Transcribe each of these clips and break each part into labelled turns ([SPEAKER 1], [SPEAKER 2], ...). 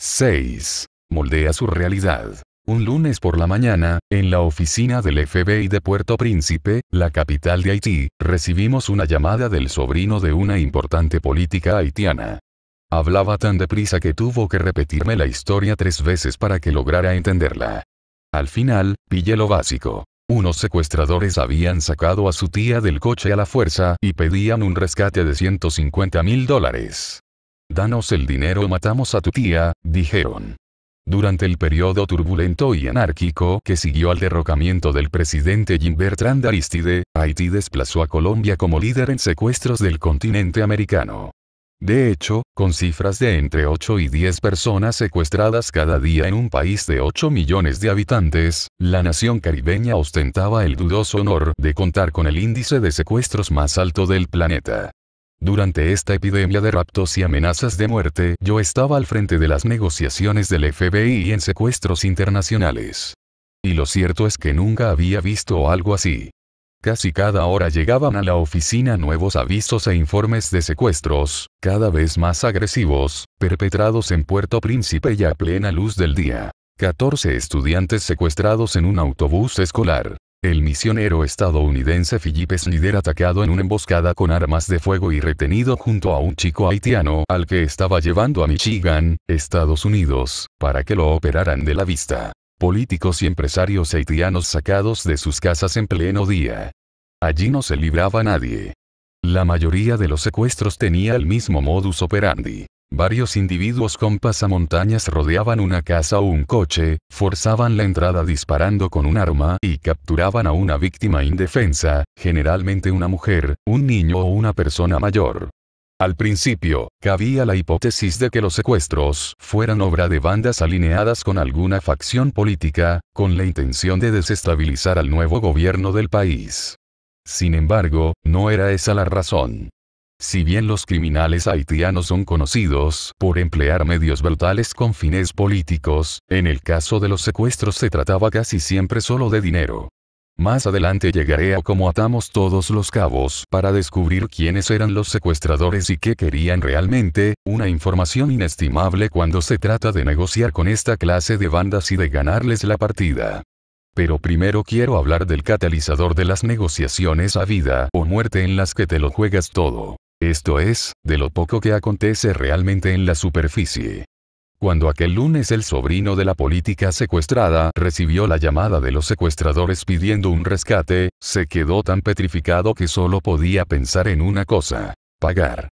[SPEAKER 1] 6. Moldea su realidad. Un lunes por la mañana, en la oficina del FBI de Puerto Príncipe, la capital de Haití, recibimos una llamada del sobrino de una importante política haitiana. Hablaba tan deprisa que tuvo que repetirme la historia 3 veces para que lograra entenderla. Al final, pillé lo básico. Unos secuestradores habían sacado a su tía del coche a la fuerza y pedían un rescate de $150,000. Danos el dinero o matamos a tu tía, dijeron. Durante el periodo turbulento y anárquico que siguió al derrocamiento del presidente Jean Bertrand Aristide, Haití desplazó a Colombia como líder en secuestros del continente americano. De hecho, con cifras de entre 8 y 10 personas secuestradas cada día en un país de 8 millones de habitantes, la nación caribeña ostentaba el dudoso honor de contar con el índice de secuestros más alto del planeta. Durante esta epidemia de raptos y amenazas de muerte, yo estaba al frente de las negociaciones del FBI en secuestros internacionales. Y lo cierto es que nunca había visto algo así. Casi cada hora llegaban a la oficina nuevos avisos e informes de secuestros, cada vez más agresivos, perpetrados en Puerto Príncipe y a plena luz del día. 14 estudiantes secuestrados en un autobús escolar. El misionero estadounidense Philip Snyder atacado en una emboscada con armas de fuego y retenido junto a un chico haitiano al que estaba llevando a Michigan, Estados Unidos, para que lo operaran de la vista. Políticos y empresarios haitianos sacados de sus casas en pleno día. Allí no se libraba nadie. La mayoría de los secuestros tenía el mismo modus operandi. Varios individuos con pasamontañas rodeaban una casa o un coche, forzaban la entrada disparando con un arma y capturaban a una víctima indefensa, generalmente una mujer, un niño o una persona mayor. Al principio, cabía la hipótesis de que los secuestros fueran obra de bandas alineadas con alguna facción política, con la intención de desestabilizar al nuevo gobierno del país. Sin embargo, no era esa la razón. Si bien los criminales haitianos son conocidos por emplear medios brutales con fines políticos, en el caso de los secuestros se trataba casi siempre solo de dinero. Más adelante llegaré a cómo atamos todos los cabos para descubrir quiénes eran los secuestradores y qué querían realmente, una información inestimable cuando se trata de negociar con esta clase de bandas y de ganarles la partida. Pero primero quiero hablar del catalizador de las negociaciones a vida o muerte en las que te lo juegas todo. Esto es, de lo poco que acontece realmente en la superficie. Cuando aquel lunes el sobrino de la política secuestrada recibió la llamada de los secuestradores pidiendo un rescate, se quedó tan petrificado que solo podía pensar en una cosa: pagar.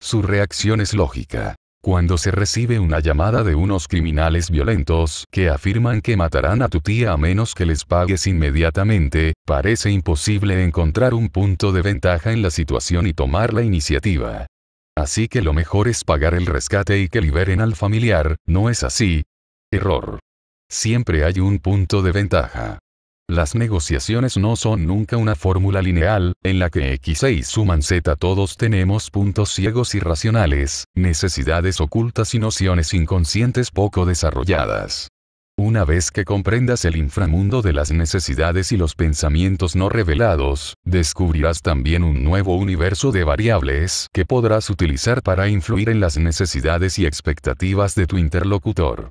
[SPEAKER 1] Su reacción es lógica. Cuando se recibe una llamada de unos criminales violentos que afirman que matarán a tu tía a menos que les pagues inmediatamente, parece imposible encontrar un punto de ventaja en la situación y tomar la iniciativa. Así que lo mejor es pagar el rescate y que liberen al familiar, ¿no es así? Error. Siempre hay un punto de ventaja. Las negociaciones no son nunca una fórmula lineal, en la que X e Y suman Z. Todos tenemos puntos ciegos irracionales, necesidades ocultas y nociones inconscientes poco desarrolladas. Una vez que comprendas el inframundo de las necesidades y los pensamientos no revelados, descubrirás también un nuevo universo de variables que podrás utilizar para influir en las necesidades y expectativas de tu interlocutor.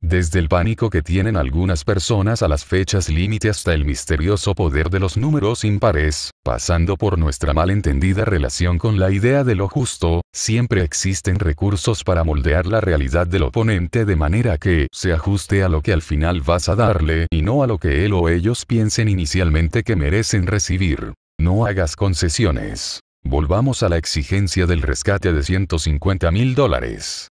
[SPEAKER 1] Desde el pánico que tienen algunas personas a las fechas límite hasta el misterioso poder de los números impares, pasando por nuestra malentendida relación con la idea de lo justo, siempre existen recursos para moldear la realidad del oponente de manera que se ajuste a lo que al final vas a darle y no a lo que él o ellos piensen inicialmente que merecen recibir. No hagas concesiones. Volvamos a la exigencia del rescate de $150,000.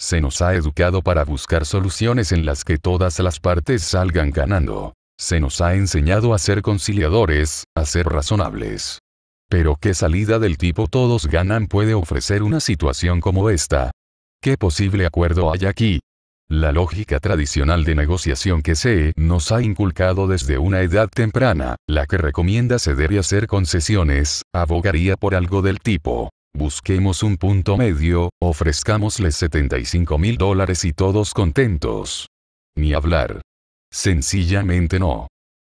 [SPEAKER 1] Se nos ha educado para buscar soluciones en las que todas las partes salgan ganando. Se nos ha enseñado a ser conciliadores, a ser razonables. Pero ¿qué salida del tipo todos ganan puede ofrecer una situación como esta? ¿Qué posible acuerdo hay aquí? La lógica tradicional de negociación que se nos ha inculcado desde una edad temprana, la que recomienda ceder y hacer concesiones, abogaría por algo del tipo: busquemos un punto medio, ofrezcámosles $75,000 y todos contentos. Ni hablar. Sencillamente no.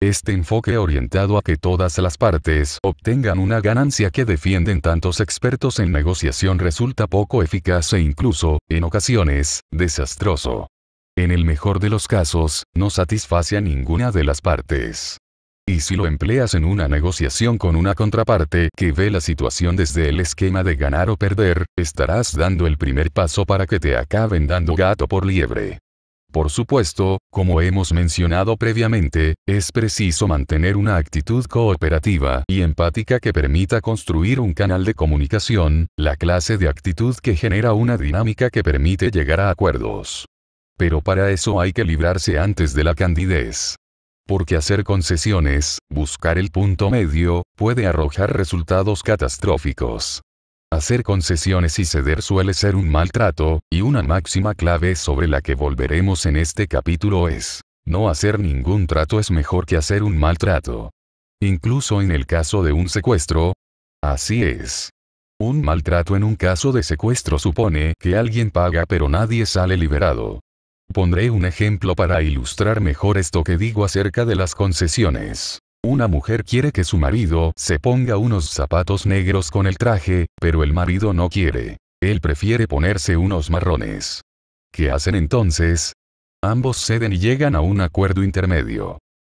[SPEAKER 1] Este enfoque orientado a que todas las partes obtengan una ganancia que defienden tantos expertos en negociación resulta poco eficaz e incluso, en ocasiones, desastroso. En el mejor de los casos, no satisface a ninguna de las partes. Y si lo empleas en una negociación con una contraparte que ve la situación desde el esquema de ganar o perder, estarás dando el primer paso para que te acaben dando gato por liebre. Por supuesto, como hemos mencionado previamente, es preciso mantener una actitud cooperativa y empática que permita construir un canal de comunicación, la clase de actitud que genera una dinámica que permite llegar a acuerdos. Pero para eso hay que librarse antes de la candidez. Porque hacer concesiones, buscar el punto medio, puede arrojar resultados catastróficos. Hacer concesiones y ceder suele ser un maltrato, y una máxima clave sobre la que volveremos en este capítulo es: no hacer ningún trato es mejor que hacer un maltrato. Incluso en el caso de un secuestro. Así es. Un maltrato en un caso de secuestro supone que alguien paga pero nadie sale liberado. Pondré un ejemplo para ilustrar mejor esto que digo acerca de las concesiones. Una mujer quiere que su marido se ponga unos zapatos negros con el traje, pero el marido no quiere. Él prefiere ponerse unos marrones. ¿Qué hacen entonces? Ambos ceden y llegan a un acuerdo intermedio.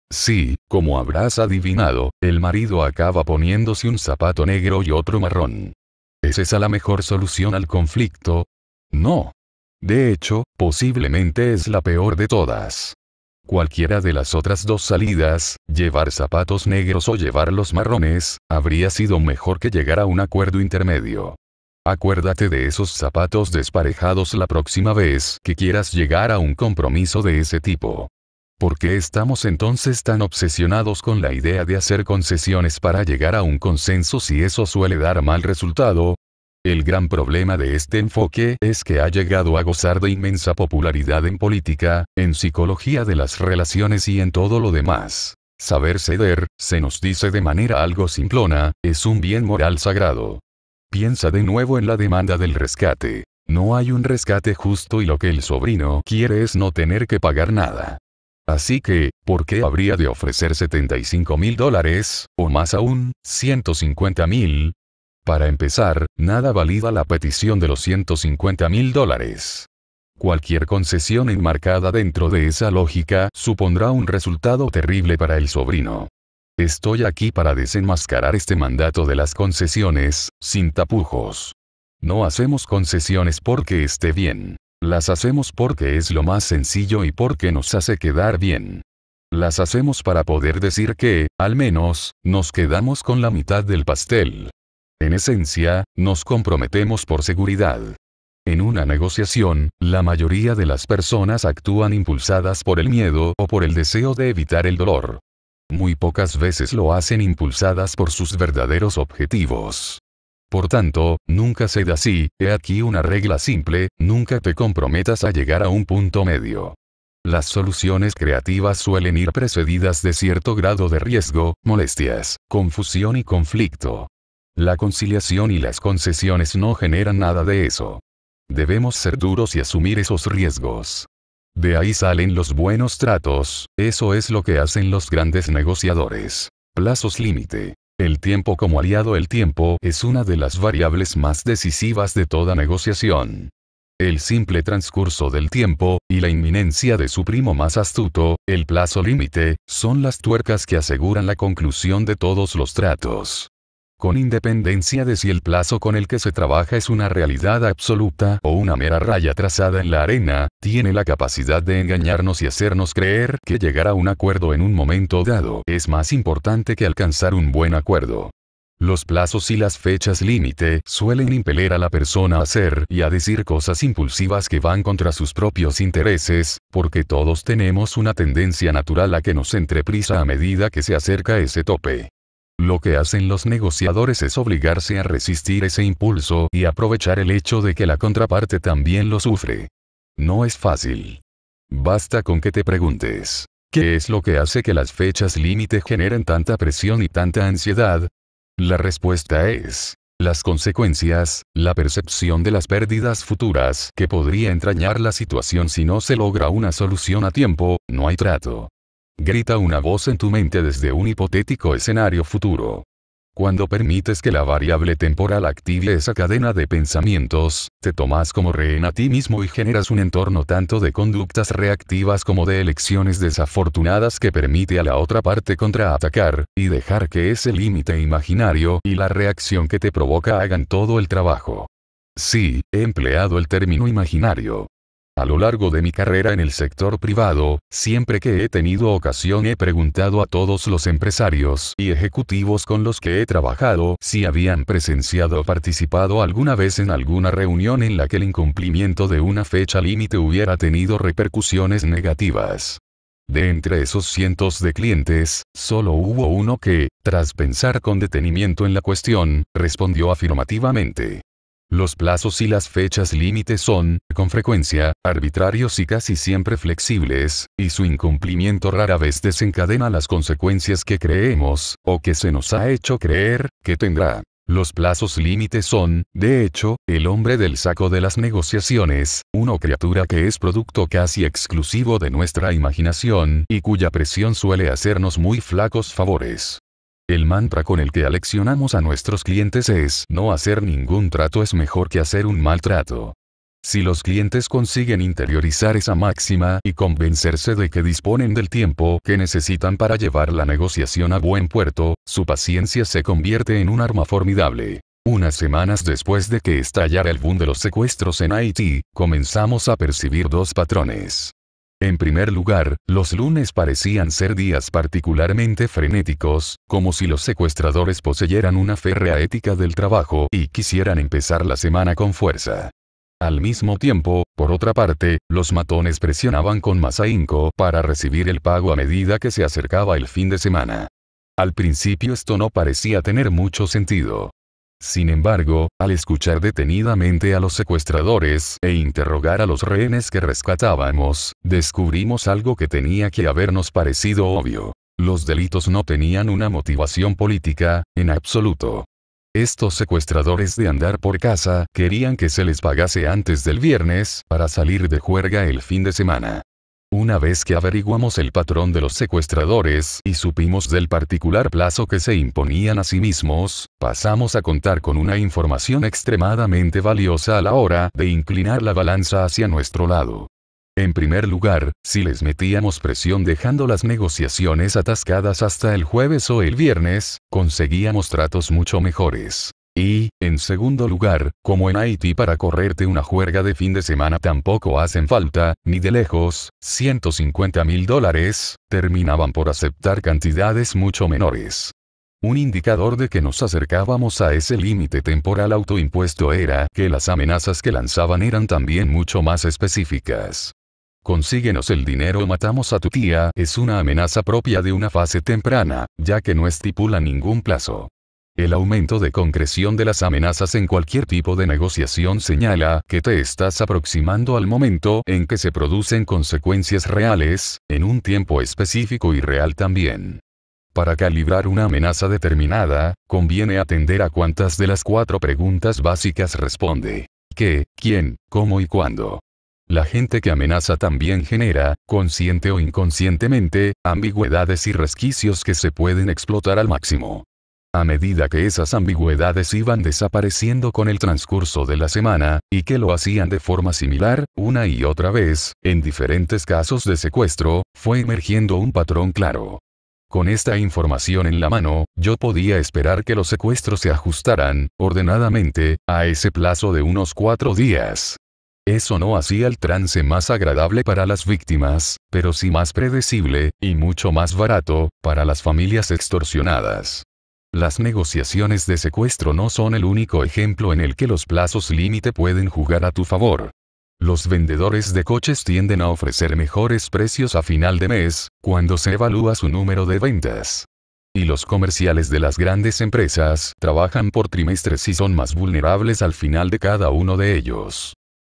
[SPEAKER 1] Sí, como habrás adivinado, el marido acaba poniéndose un zapato negro y otro marrón. ¿Es esa la mejor solución al conflicto? No. De hecho, posiblemente es la peor de todas. Cualquiera de las otras dos salidas, llevar zapatos negros o llevar los marrones, habría sido mejor que llegar a un acuerdo intermedio. Acuérdate de esos zapatos desparejados la próxima vez que quieras llegar a un compromiso de ese tipo. ¿Por qué estamos entonces tan obsesionados con la idea de hacer concesiones para llegar a un consenso si eso suele dar mal resultado? El gran problema de este enfoque es que ha llegado a gozar de inmensa popularidad en política, en psicología de las relaciones y en todo lo demás. Saber ceder, se nos dice de manera algo simplona, es un bien moral sagrado. Piensa de nuevo en la demanda del rescate. No hay un rescate justo y lo que el sobrino quiere es no tener que pagar nada. Así que, ¿por qué habría de ofrecer $75,000, o más aún, $150,000? Para empezar, nada valida la petición de los $150,000. Cualquier concesión enmarcada dentro de esa lógica supondrá un resultado terrible para el sobrino. Estoy aquí para desenmascarar este mandato de las concesiones, sin tapujos. No hacemos concesiones porque esté bien. Las hacemos porque es lo más sencillo y porque nos hace quedar bien. Las hacemos para poder decir que, al menos, nos quedamos con la mitad del pastel. En esencia, nos comprometemos por seguridad. En una negociación, la mayoría de las personas actúan impulsadas por el miedo o por el deseo de evitar el dolor. Muy pocas veces lo hacen impulsadas por sus verdaderos objetivos. Por tanto, nunca ceda así, he aquí una regla simple, nunca te comprometas a llegar a un punto medio. Las soluciones creativas suelen ir precedidas de cierto grado de riesgo, molestias, confusión y conflicto. La conciliación y las concesiones no generan nada de eso. Debemos ser duros y asumir esos riesgos. De ahí salen los buenos tratos, eso es lo que hacen los grandes negociadores. Plazos límite. El tiempo como aliado. El tiempo es una de las variables más decisivas de toda negociación. El simple transcurso del tiempo, y la inminencia de su primo más astuto, el plazo límite, son las tuercas que aseguran la conclusión de todos los tratos. Con independencia de si el plazo con el que se trabaja es una realidad absoluta o una mera raya trazada en la arena, tiene la capacidad de engañarnos y hacernos creer que llegar a un acuerdo en un momento dado es más importante que alcanzar un buen acuerdo. Los plazos y las fechas límite suelen impeler a la persona a hacer y a decir cosas impulsivas que van contra sus propios intereses, porque todos tenemos una tendencia natural a que nos entre prisa a medida que se acerca ese tope. Lo que hacen los negociadores es obligarse a resistir ese impulso y aprovechar el hecho de que la contraparte también lo sufre. No es fácil. Basta con que te preguntes, ¿qué es lo que hace que las fechas límite generen tanta presión y tanta ansiedad? La respuesta es, las consecuencias, la percepción de las pérdidas futuras que podría entrañar la situación si no se logra una solución a tiempo, no hay trato. Grita una voz en tu mente desde un hipotético escenario futuro. Cuando permites que la variable temporal active esa cadena de pensamientos, te tomas como rehén a ti mismo y generas un entorno tanto de conductas reactivas como de elecciones desafortunadas que permite a la otra parte contraatacar, y dejar que ese límite imaginario y la reacción que te provoca hagan todo el trabajo. Sí, he empleado el término imaginario. A lo largo de mi carrera en el sector privado, siempre que he tenido ocasión he preguntado a todos los empresarios y ejecutivos con los que he trabajado si habían presenciado o participado alguna vez en alguna reunión en la que el incumplimiento de una fecha límite hubiera tenido repercusiones negativas. De entre esos cientos de clientes, solo hubo uno que, tras pensar con detenimiento en la cuestión, respondió afirmativamente. Los plazos y las fechas límites son, con frecuencia, arbitrarios y casi siempre flexibles, y su incumplimiento rara vez desencadena las consecuencias que creemos, o que se nos ha hecho creer, que tendrá. Los plazos límites son, de hecho, el hombre del saco de las negociaciones, una criatura que es producto casi exclusivo de nuestra imaginación, y cuya presión suele hacernos muy flacos favores. El mantra con el que aleccionamos a nuestros clientes es: no hacer ningún trato es mejor que hacer un mal trato. Si los clientes consiguen interiorizar esa máxima y convencerse de que disponen del tiempo que necesitan para llevar la negociación a buen puerto, su paciencia se convierte en un arma formidable. Unas semanas después de que estallara el boom de los secuestros en Haití, comenzamos a percibir dos patrones. En primer lugar, los lunes parecían ser días particularmente frenéticos, como si los secuestradores poseyeran una férrea ética del trabajo y quisieran empezar la semana con fuerza. Al mismo tiempo, por otra parte, los matones presionaban con más ahínco para recibir el pago a medida que se acercaba el fin de semana. Al principio esto no parecía tener mucho sentido. Sin embargo, al escuchar detenidamente a los secuestradores e interrogar a los rehenes que rescatábamos, descubrimos algo que tenía que habernos parecido obvio. Los delitos no tenían una motivación política, en absoluto. Estos secuestradores de andar por casa querían que se les pagase antes del viernes para salir de juerga el fin de semana. Una vez que averiguamos el patrón de los secuestradores y supimos del particular plazo que se imponían a sí mismos, pasamos a contar con una información extremadamente valiosa a la hora de inclinar la balanza hacia nuestro lado. En primer lugar, si les metíamos presión dejando las negociaciones atascadas hasta el jueves o el viernes, conseguíamos tratos mucho mejores. Y, en segundo lugar, como en Haití para correrte una juerga de fin de semana tampoco hacen falta, ni de lejos, $150,000, terminaban por aceptar cantidades mucho menores. Un indicador de que nos acercábamos a ese límite temporal autoimpuesto era que las amenazas que lanzaban eran también mucho más específicas. Consíguenos el dinero o matamos a tu tía es una amenaza propia de una fase temprana, ya que no estipula ningún plazo. El aumento de concreción de las amenazas en cualquier tipo de negociación señala que te estás aproximando al momento en que se producen consecuencias reales, en un tiempo específico y real también. Para calibrar una amenaza determinada, conviene atender a cuántas de las 4 preguntas básicas responde: ¿qué, quién, cómo y cuándo? La gente que amenaza también genera, consciente o inconscientemente, ambigüedades y resquicios que se pueden explotar al máximo. A medida que esas ambigüedades iban desapareciendo con el transcurso de la semana, y que lo hacían de forma similar, una y otra vez, en diferentes casos de secuestro, fue emergiendo un patrón claro. Con esta información en la mano, yo podía esperar que los secuestros se ajustaran, ordenadamente, a ese plazo de unos 4 días. Eso no hacía el trance más agradable para las víctimas, pero sí más predecible, y mucho más barato, para las familias extorsionadas. Las negociaciones de secuestro no son el único ejemplo en el que los plazos límite pueden jugar a tu favor. Los vendedores de coches tienden a ofrecer mejores precios a final de mes, cuando se evalúa su número de ventas. Y los comerciales de las grandes empresas trabajan por trimestres y son más vulnerables al final de cada uno de ellos.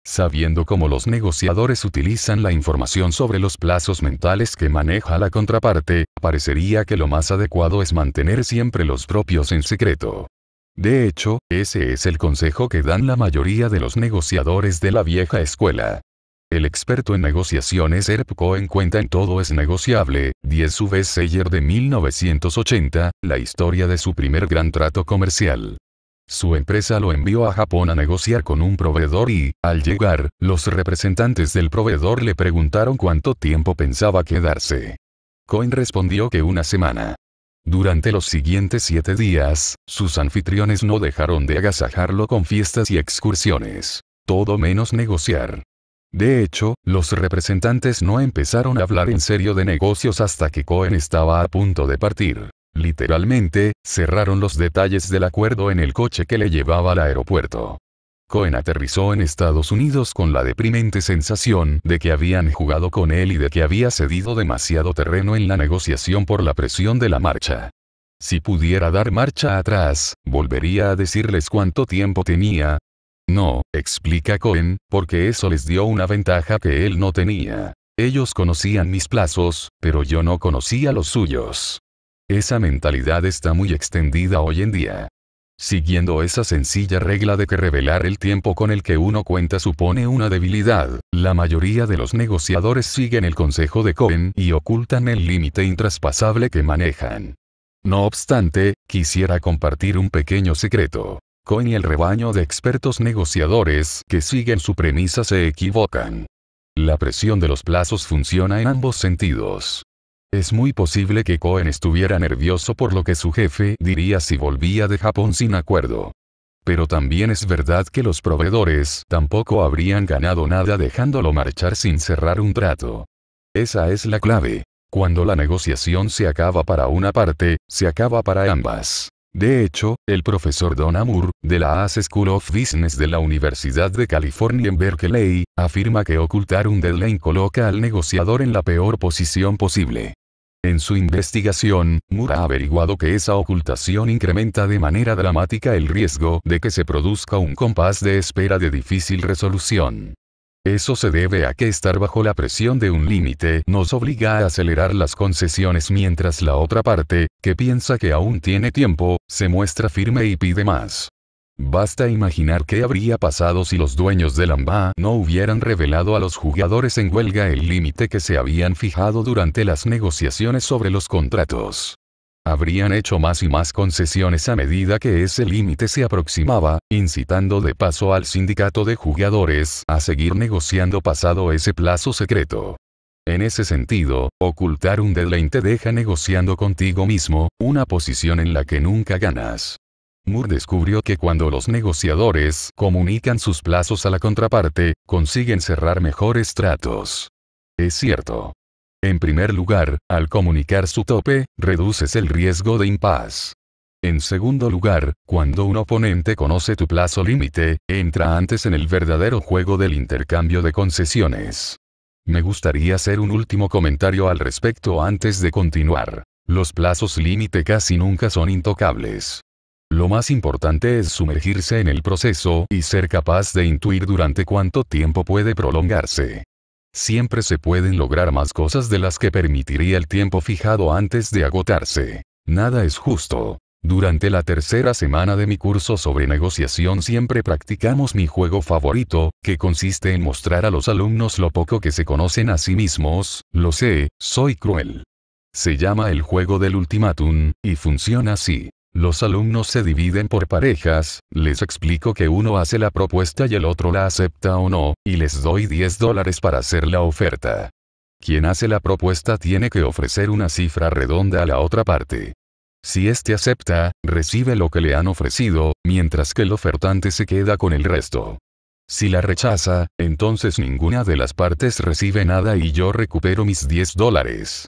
[SPEAKER 1] Sabiendo cómo los negociadores utilizan la información sobre los plazos mentales que maneja la contraparte, parecería que lo más adecuado es mantener siempre los propios en secreto. De hecho, ese es el consejo que dan la mayoría de los negociadores de la vieja escuela. El experto en negociaciones Herb Cohen cuenta en Todo es negociable, 10 su bestseller de 1980, la historia de su primer gran trato comercial. Su empresa lo envió a Japón a negociar con un proveedor y, al llegar, los representantes del proveedor le preguntaron cuánto tiempo pensaba quedarse. Cohen respondió que una semana. Durante los siguientes 7 días, sus anfitriones no dejaron de agasajarlo con fiestas y excursiones. Todo menos negociar. De hecho, los representantes no empezaron a hablar en serio de negocios hasta que Cohen estaba a punto de partir. Literalmente, cerraron los detalles del acuerdo en el coche que le llevaba al aeropuerto. Cohen aterrizó en Estados Unidos con la deprimente sensación de que habían jugado con él y de que había cedido demasiado terreno en la negociación por la presión de la marcha. Si pudiera dar marcha atrás, volvería a decirles cuánto tiempo tenía. No, explica Cohen, porque eso les dio una ventaja que él no tenía. Ellos conocían mis plazos, pero yo no conocía los suyos. Esa mentalidad está muy extendida hoy en día. Siguiendo esa sencilla regla de que revelar el tiempo con el que uno cuenta supone una debilidad, la mayoría de los negociadores siguen el consejo de Cohen y ocultan el límite intraspasable que manejan. No obstante, quisiera compartir un pequeño secreto. Cohen y el rebaño de expertos negociadores que siguen su premisa se equivocan. La presión de los plazos funciona en ambos sentidos. Es muy posible que Cohen estuviera nervioso por lo que su jefe diría si volvía de Japón sin acuerdo. Pero también es verdad que los proveedores tampoco habrían ganado nada dejándolo marchar sin cerrar un trato. Esa es la clave. Cuando la negociación se acaba para una parte, se acaba para ambas. De hecho, el profesor Don Amoore, de la Haas School of Business de la Universidad de California en Berkeley, afirma que ocultar un deadline coloca al negociador en la peor posición posible. En su investigación, Moore ha averiguado que esa ocultación incrementa de manera dramática el riesgo de que se produzca un compás de espera de difícil resolución. Eso se debe a que estar bajo la presión de un límite nos obliga a acelerar las concesiones mientras la otra parte, que piensa que aún tiene tiempo, se muestra firme y pide más. Basta imaginar qué habría pasado si los dueños del AMBA no hubieran revelado a los jugadores en huelga el límite que se habían fijado durante las negociaciones sobre los contratos. Habrían hecho más y más concesiones a medida que ese límite se aproximaba, incitando de paso al sindicato de jugadores a seguir negociando pasado ese plazo secreto. En ese sentido, ocultar un deadline te deja negociando contigo mismo, una posición en la que nunca ganas. Moore descubrió que cuando los negociadores comunican sus plazos a la contraparte, consiguen cerrar mejores tratos. Es cierto. En primer lugar, al comunicar su tope, reduces el riesgo de impasse. En segundo lugar, cuando un oponente conoce tu plazo límite, entra antes en el verdadero juego del intercambio de concesiones. Me gustaría hacer un último comentario al respecto antes de continuar. Los plazos límite casi nunca son intocables. Lo más importante es sumergirse en el proceso y ser capaz de intuir durante cuánto tiempo puede prolongarse. Siempre se pueden lograr más cosas de las que permitiría el tiempo fijado antes de agotarse. Nada es justo. Durante la tercera semana de mi curso sobre negociación siempre practicamos mi juego favorito, que consiste en mostrar a los alumnos lo poco que se conocen a sí mismos. Lo sé, soy cruel. Se llama el juego del ultimátum, y funciona así. Los alumnos se dividen por parejas, les explico que uno hace la propuesta y el otro la acepta o no, y les doy $10 para hacer la oferta. Quien hace la propuesta tiene que ofrecer una cifra redonda a la otra parte. Si éste acepta, recibe lo que le han ofrecido, mientras que el ofertante se queda con el resto. Si la rechaza, entonces ninguna de las partes recibe nada y yo recupero mis $10.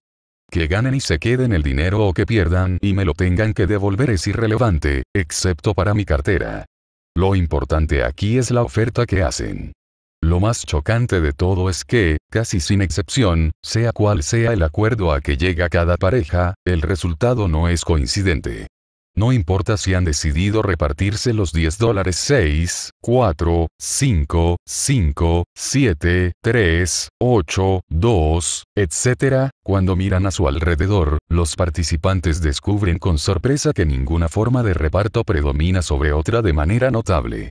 [SPEAKER 1] Que ganen y se queden el dinero o que pierdan y me lo tengan que devolver es irrelevante, excepto para mi cartera. Lo importante aquí es la oferta que hacen. Lo más chocante de todo es que, casi sin excepción, sea cual sea el acuerdo a que llega cada pareja, el resultado no es coincidente. No importa si han decidido repartirse los $10 6, 4, 5, 5, 7, 3, 8, 2, etc., cuando miran a su alrededor, los participantes descubren con sorpresa que ninguna forma de reparto predomina sobre otra de manera notable.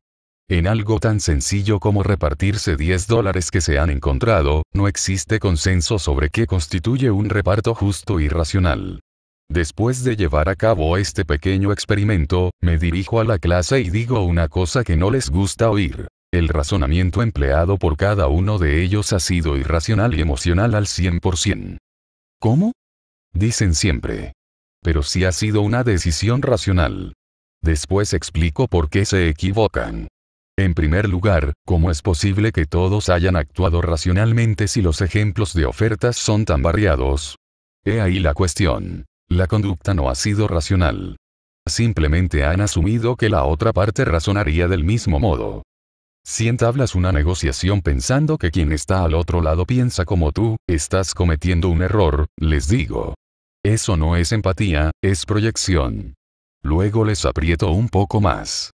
[SPEAKER 1] En algo tan sencillo como repartirse $10 que se han encontrado, no existe consenso sobre qué constituye un reparto justo y racional. Después de llevar a cabo este pequeño experimento, me dirijo a la clase y digo una cosa que no les gusta oír. El razonamiento empleado por cada uno de ellos ha sido irracional y emocional al 100%. ¿Cómo? Dicen siempre. Pero sí ha sido una decisión racional. Después explico por qué se equivocan. En primer lugar, ¿cómo es posible que todos hayan actuado racionalmente si los ejemplos de ofertas son tan variados? He ahí la cuestión. La conducta no ha sido racional. Simplemente han asumido que la otra parte razonaría del mismo modo. Si entablas una negociación pensando que quien está al otro lado piensa como tú, estás cometiendo un error, les digo. Eso no es empatía, es proyección. Luego les aprieto un poco más.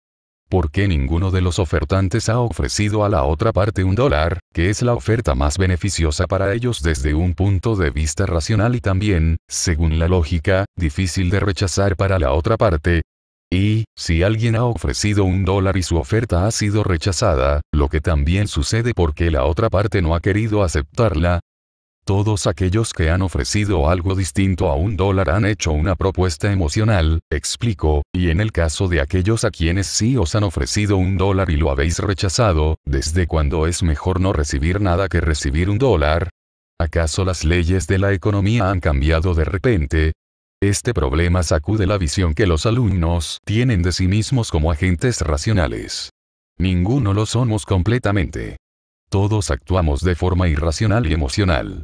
[SPEAKER 1] ¿Por qué ninguno de los ofertantes ha ofrecido a la otra parte $1, que es la oferta más beneficiosa para ellos desde un punto de vista racional y también, según la lógica, difícil de rechazar para la otra parte? Y, si alguien ha ofrecido $1 y su oferta ha sido rechazada, lo que también sucede porque la otra parte no ha querido aceptarla, todos aquellos que han ofrecido algo distinto a $1 han hecho una propuesta emocional, explico, y en el caso de aquellos a quienes sí os han ofrecido $1 y lo habéis rechazado, ¿desde cuándo es mejor no recibir nada que recibir $1? ¿Acaso las leyes de la economía han cambiado de repente? Este problema sacude la visión que los alumnos tienen de sí mismos como agentes racionales. Ninguno lo somos completamente. Todos actuamos de forma irracional y emocional.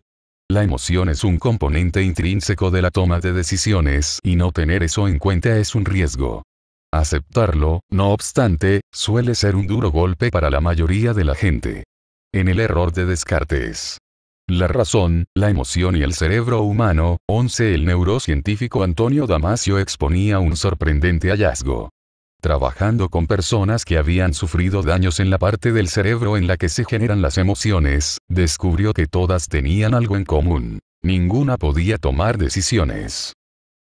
[SPEAKER 1] La emoción es un componente intrínseco de la toma de decisiones y no tener eso en cuenta es un riesgo. Aceptarlo, no obstante, suele ser un duro golpe para la mayoría de la gente. En el error de Descartes. La razón, la emoción y el cerebro humano, 11. El neurocientífico Antonio Damasio exponía un sorprendente hallazgo. Trabajando con personas que habían sufrido daños en la parte del cerebro en la que se generan las emociones, descubrió que todas tenían algo en común. Ninguna podía tomar decisiones.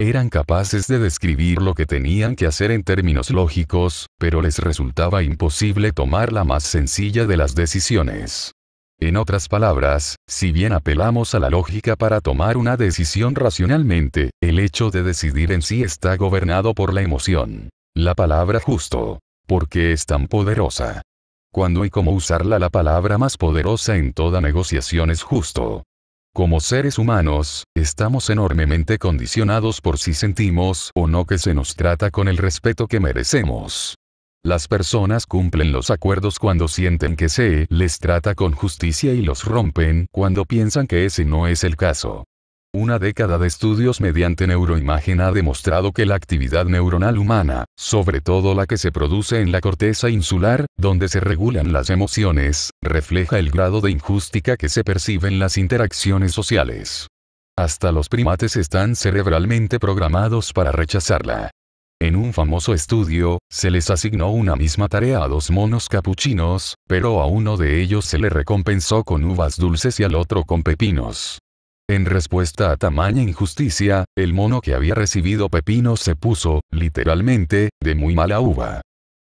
[SPEAKER 1] Eran capaces de describir lo que tenían que hacer en términos lógicos, pero les resultaba imposible tomar la más sencilla de las decisiones. En otras palabras, si bien apelamos a la lógica para tomar una decisión racionalmente, el hecho de decidir en sí está gobernado por la emoción. La palabra justo. ¿Por qué es tan poderosa? ¿Cuándo y cómo usarla? La palabra más poderosa en toda negociación es justo. Como seres humanos, estamos enormemente condicionados por si sentimos o no que se nos trata con el respeto que merecemos. Las personas cumplen los acuerdos cuando sienten que se les trata con justicia y los rompen cuando piensan que ese no es el caso. Una década de estudios mediante neuroimagen ha demostrado que la actividad neuronal humana, sobre todo la que se produce en la corteza insular, donde se regulan las emociones, refleja el grado de injusticia que se percibe en las interacciones sociales. Hasta los primates están cerebralmente programados para rechazarla. En un famoso estudio, se les asignó una misma tarea a 2 monos capuchinos, pero a uno de ellos se le recompensó con uvas dulces y al otro con pepinos. En respuesta a tamaña injusticia, el mono que había recibido pepinos se puso, literalmente, de muy mala uva.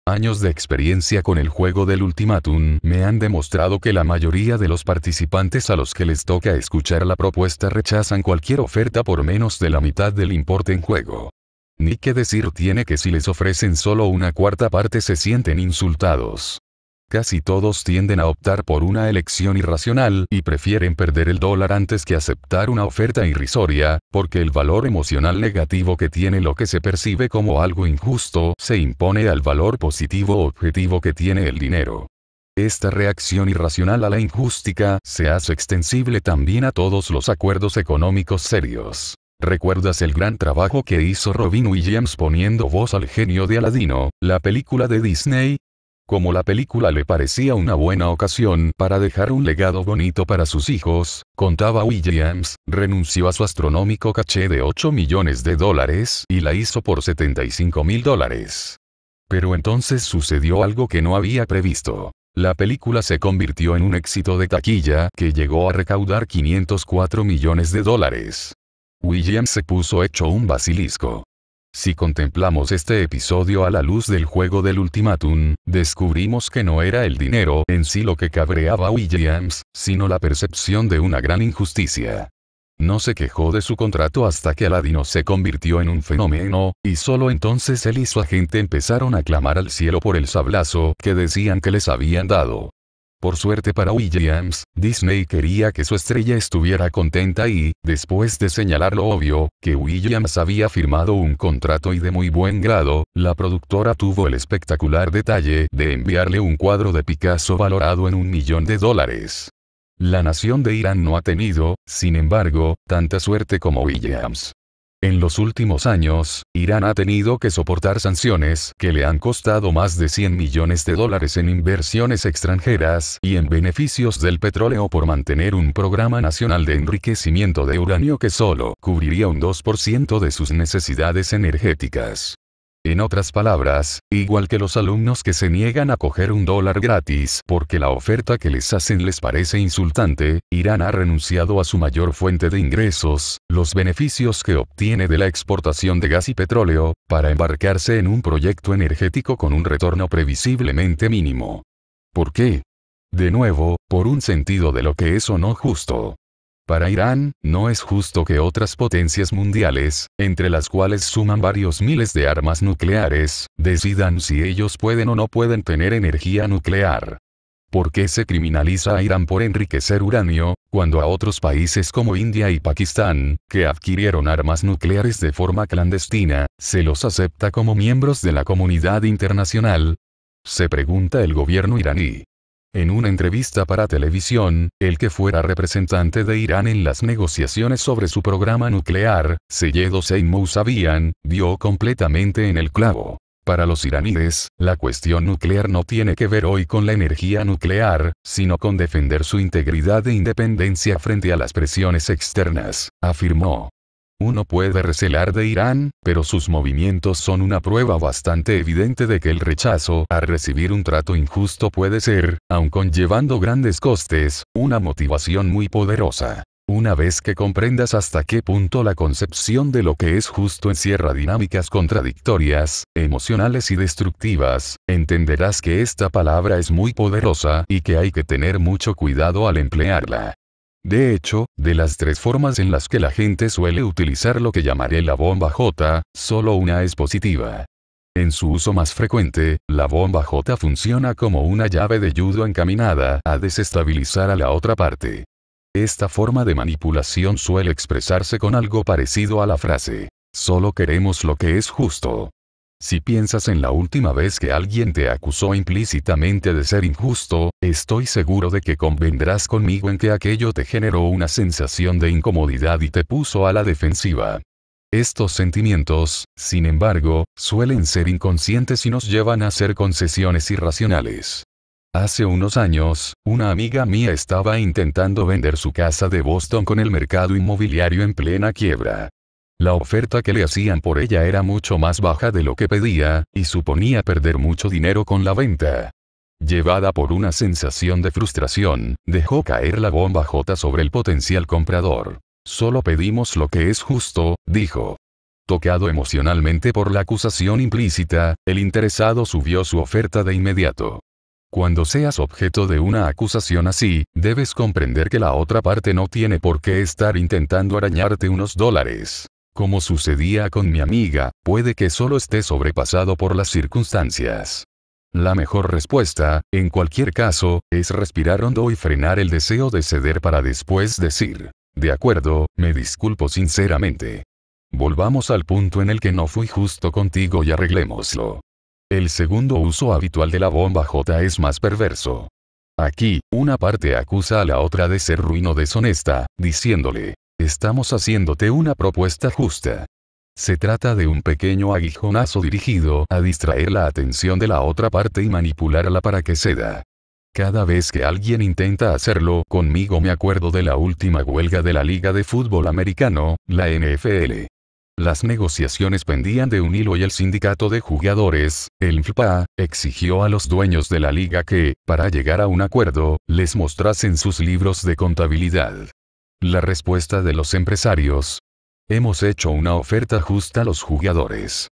[SPEAKER 1] Años de experiencia con el juego del ultimátum me han demostrado que la mayoría de los participantes a los que les toca escuchar la propuesta rechazan cualquier oferta por menos de la mitad del importe en juego. Ni qué decir tiene que si les ofrecen solo una cuarta parte se sienten insultados. Casi todos tienden a optar por una elección irracional y prefieren perder el $1 antes que aceptar una oferta irrisoria, porque el valor emocional negativo que tiene lo que se percibe como algo injusto se impone al valor positivo objetivo que tiene el dinero. Esta reacción irracional a la injusticia se hace extensible también a todos los acuerdos económicos serios. ¿Recuerdas el gran trabajo que hizo Robin Williams poniendo voz al genio de Aladino, la película de Disney? Como la película le parecía una buena ocasión para dejar un legado bonito para sus hijos, contaba Williams, renunció a su astronómico caché de $8 millones y la hizo por $75,000. Pero entonces sucedió algo que no había previsto. La película se convirtió en un éxito de taquilla que llegó a recaudar $504 millones. Williams se puso hecho un basilisco. Si contemplamos este episodio a la luz del juego del ultimátum, descubrimos que no era el dinero en sí lo que cabreaba a Williams, sino la percepción de una gran injusticia. No se quejó de su contrato hasta que Aladino se convirtió en un fenómeno, y solo entonces él y su agente empezaron a clamar al cielo por el sablazo que decían que les habían dado. Por suerte para Williams, Disney quería que su estrella estuviera contenta y, después de señalar lo obvio, que Williams había firmado un contrato y de muy buen grado, la productora tuvo el espectacular detalle de enviarle un cuadro de Picasso valorado en $1 millón. La nación de Irán no ha tenido, sin embargo, tanta suerte como Williams. En los últimos años, Irán ha tenido que soportar sanciones que le han costado más de $100 millones en inversiones extranjeras y en beneficios del petróleo por mantener un programa nacional de enriquecimiento de uranio que solo cubriría un 2% de sus necesidades energéticas. En otras palabras, igual que los alumnos que se niegan a coger $1 gratis porque la oferta que les hacen les parece insultante, Irán ha renunciado a su mayor fuente de ingresos, los beneficios que obtiene de la exportación de gas y petróleo, para embarcarse en un proyecto energético con un retorno previsiblemente mínimo. ¿Por qué? De nuevo, por un sentido de lo que es o no justo. Para Irán, no es justo que otras potencias mundiales, entre las cuales suman varios miles de armas nucleares, decidan si ellos pueden o no pueden tener energía nuclear. ¿Por qué se criminaliza a Irán por enriquecer uranio, cuando a otros países como India y Pakistán, que adquirieron armas nucleares de forma clandestina, se los acepta como miembros de la comunidad internacional? Se pregunta el gobierno iraní. En una entrevista para televisión, el que fuera representante de Irán en las negociaciones sobre su programa nuclear, Seyed Hossein Mousavian, dio completamente en el clavo. Para los iraníes, la cuestión nuclear no tiene que ver hoy con la energía nuclear, sino con defender su integridad e independencia frente a las presiones externas, afirmó. Uno puede recelar de Irán, pero sus movimientos son una prueba bastante evidente de que el rechazo a recibir un trato injusto puede ser, aun conllevando grandes costes, una motivación muy poderosa. Una vez que comprendas hasta qué punto la concepción de lo que es justo encierra dinámicas contradictorias, emocionales y destructivas, entenderás que esta palabra es muy poderosa y que hay que tener mucho cuidado al emplearla. De hecho, de las 3 formas en las que la gente suele utilizar lo que llamaré la bomba J, solo una es positiva. En su uso más frecuente, la bomba J funciona como una llave de judo encaminada a desestabilizar a la otra parte. Esta forma de manipulación suele expresarse con algo parecido a la frase: solo queremos lo que es justo. Si piensas en la última vez que alguien te acusó implícitamente de ser injusto, estoy seguro de que convendrás conmigo en que aquello te generó una sensación de incomodidad y te puso a la defensiva. Estos sentimientos, sin embargo, suelen ser inconscientes y nos llevan a hacer concesiones irracionales. Hace unos años, una amiga mía estaba intentando vender su casa de Boston con el mercado inmobiliario en plena quiebra. La oferta que le hacían por ella era mucho más baja de lo que pedía, y suponía perder mucho dinero con la venta. Llevada por una sensación de frustración, dejó caer la bomba J sobre el potencial comprador. Solo pedimos lo que es justo, dijo. Tocado emocionalmente por la acusación implícita, el interesado subió su oferta de inmediato. Cuando seas objeto de una acusación así, debes comprender que la otra parte no tiene por qué estar intentando arañarte unos dólares. Como sucedía con mi amiga, puede que solo esté sobrepasado por las circunstancias. La mejor respuesta, en cualquier caso, es respirar hondo y frenar el deseo de ceder para después decir: de acuerdo, me disculpo sinceramente. Volvamos al punto en el que no fui justo contigo y arreglémoslo. El segundo uso habitual de la bomba J es más perverso. Aquí, una parte acusa a la otra de ser ruin o deshonesta, diciéndole: estamos haciéndote una propuesta justa. Se trata de un pequeño aguijonazo dirigido a distraer la atención de la otra parte y manipularla para que ceda. Cada vez que alguien intenta hacerlo conmigo me acuerdo de la última huelga de la Liga de Fútbol Americano, la NFL. Las negociaciones pendían de un hilo y el sindicato de jugadores, el NFLPA, exigió a los dueños de la liga que, para llegar a un acuerdo, les mostrasen sus libros de contabilidad. La respuesta de los empresarios: Hemos hecho una oferta justa a los jugadores.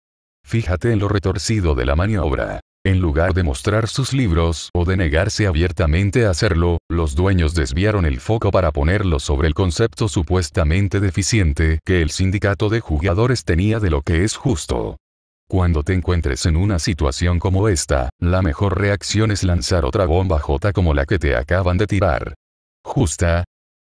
[SPEAKER 1] Fíjate en lo retorcido de la maniobra. En lugar de mostrar sus libros o de negarse abiertamente a hacerlo, los dueños desviaron el foco para ponerlo sobre el concepto supuestamente deficiente que el sindicato de jugadores tenía de lo que es justo. Cuando te encuentres en una situación como esta, la mejor reacción es lanzar otra bomba J como la que te acaban de tirar. ¿Justa?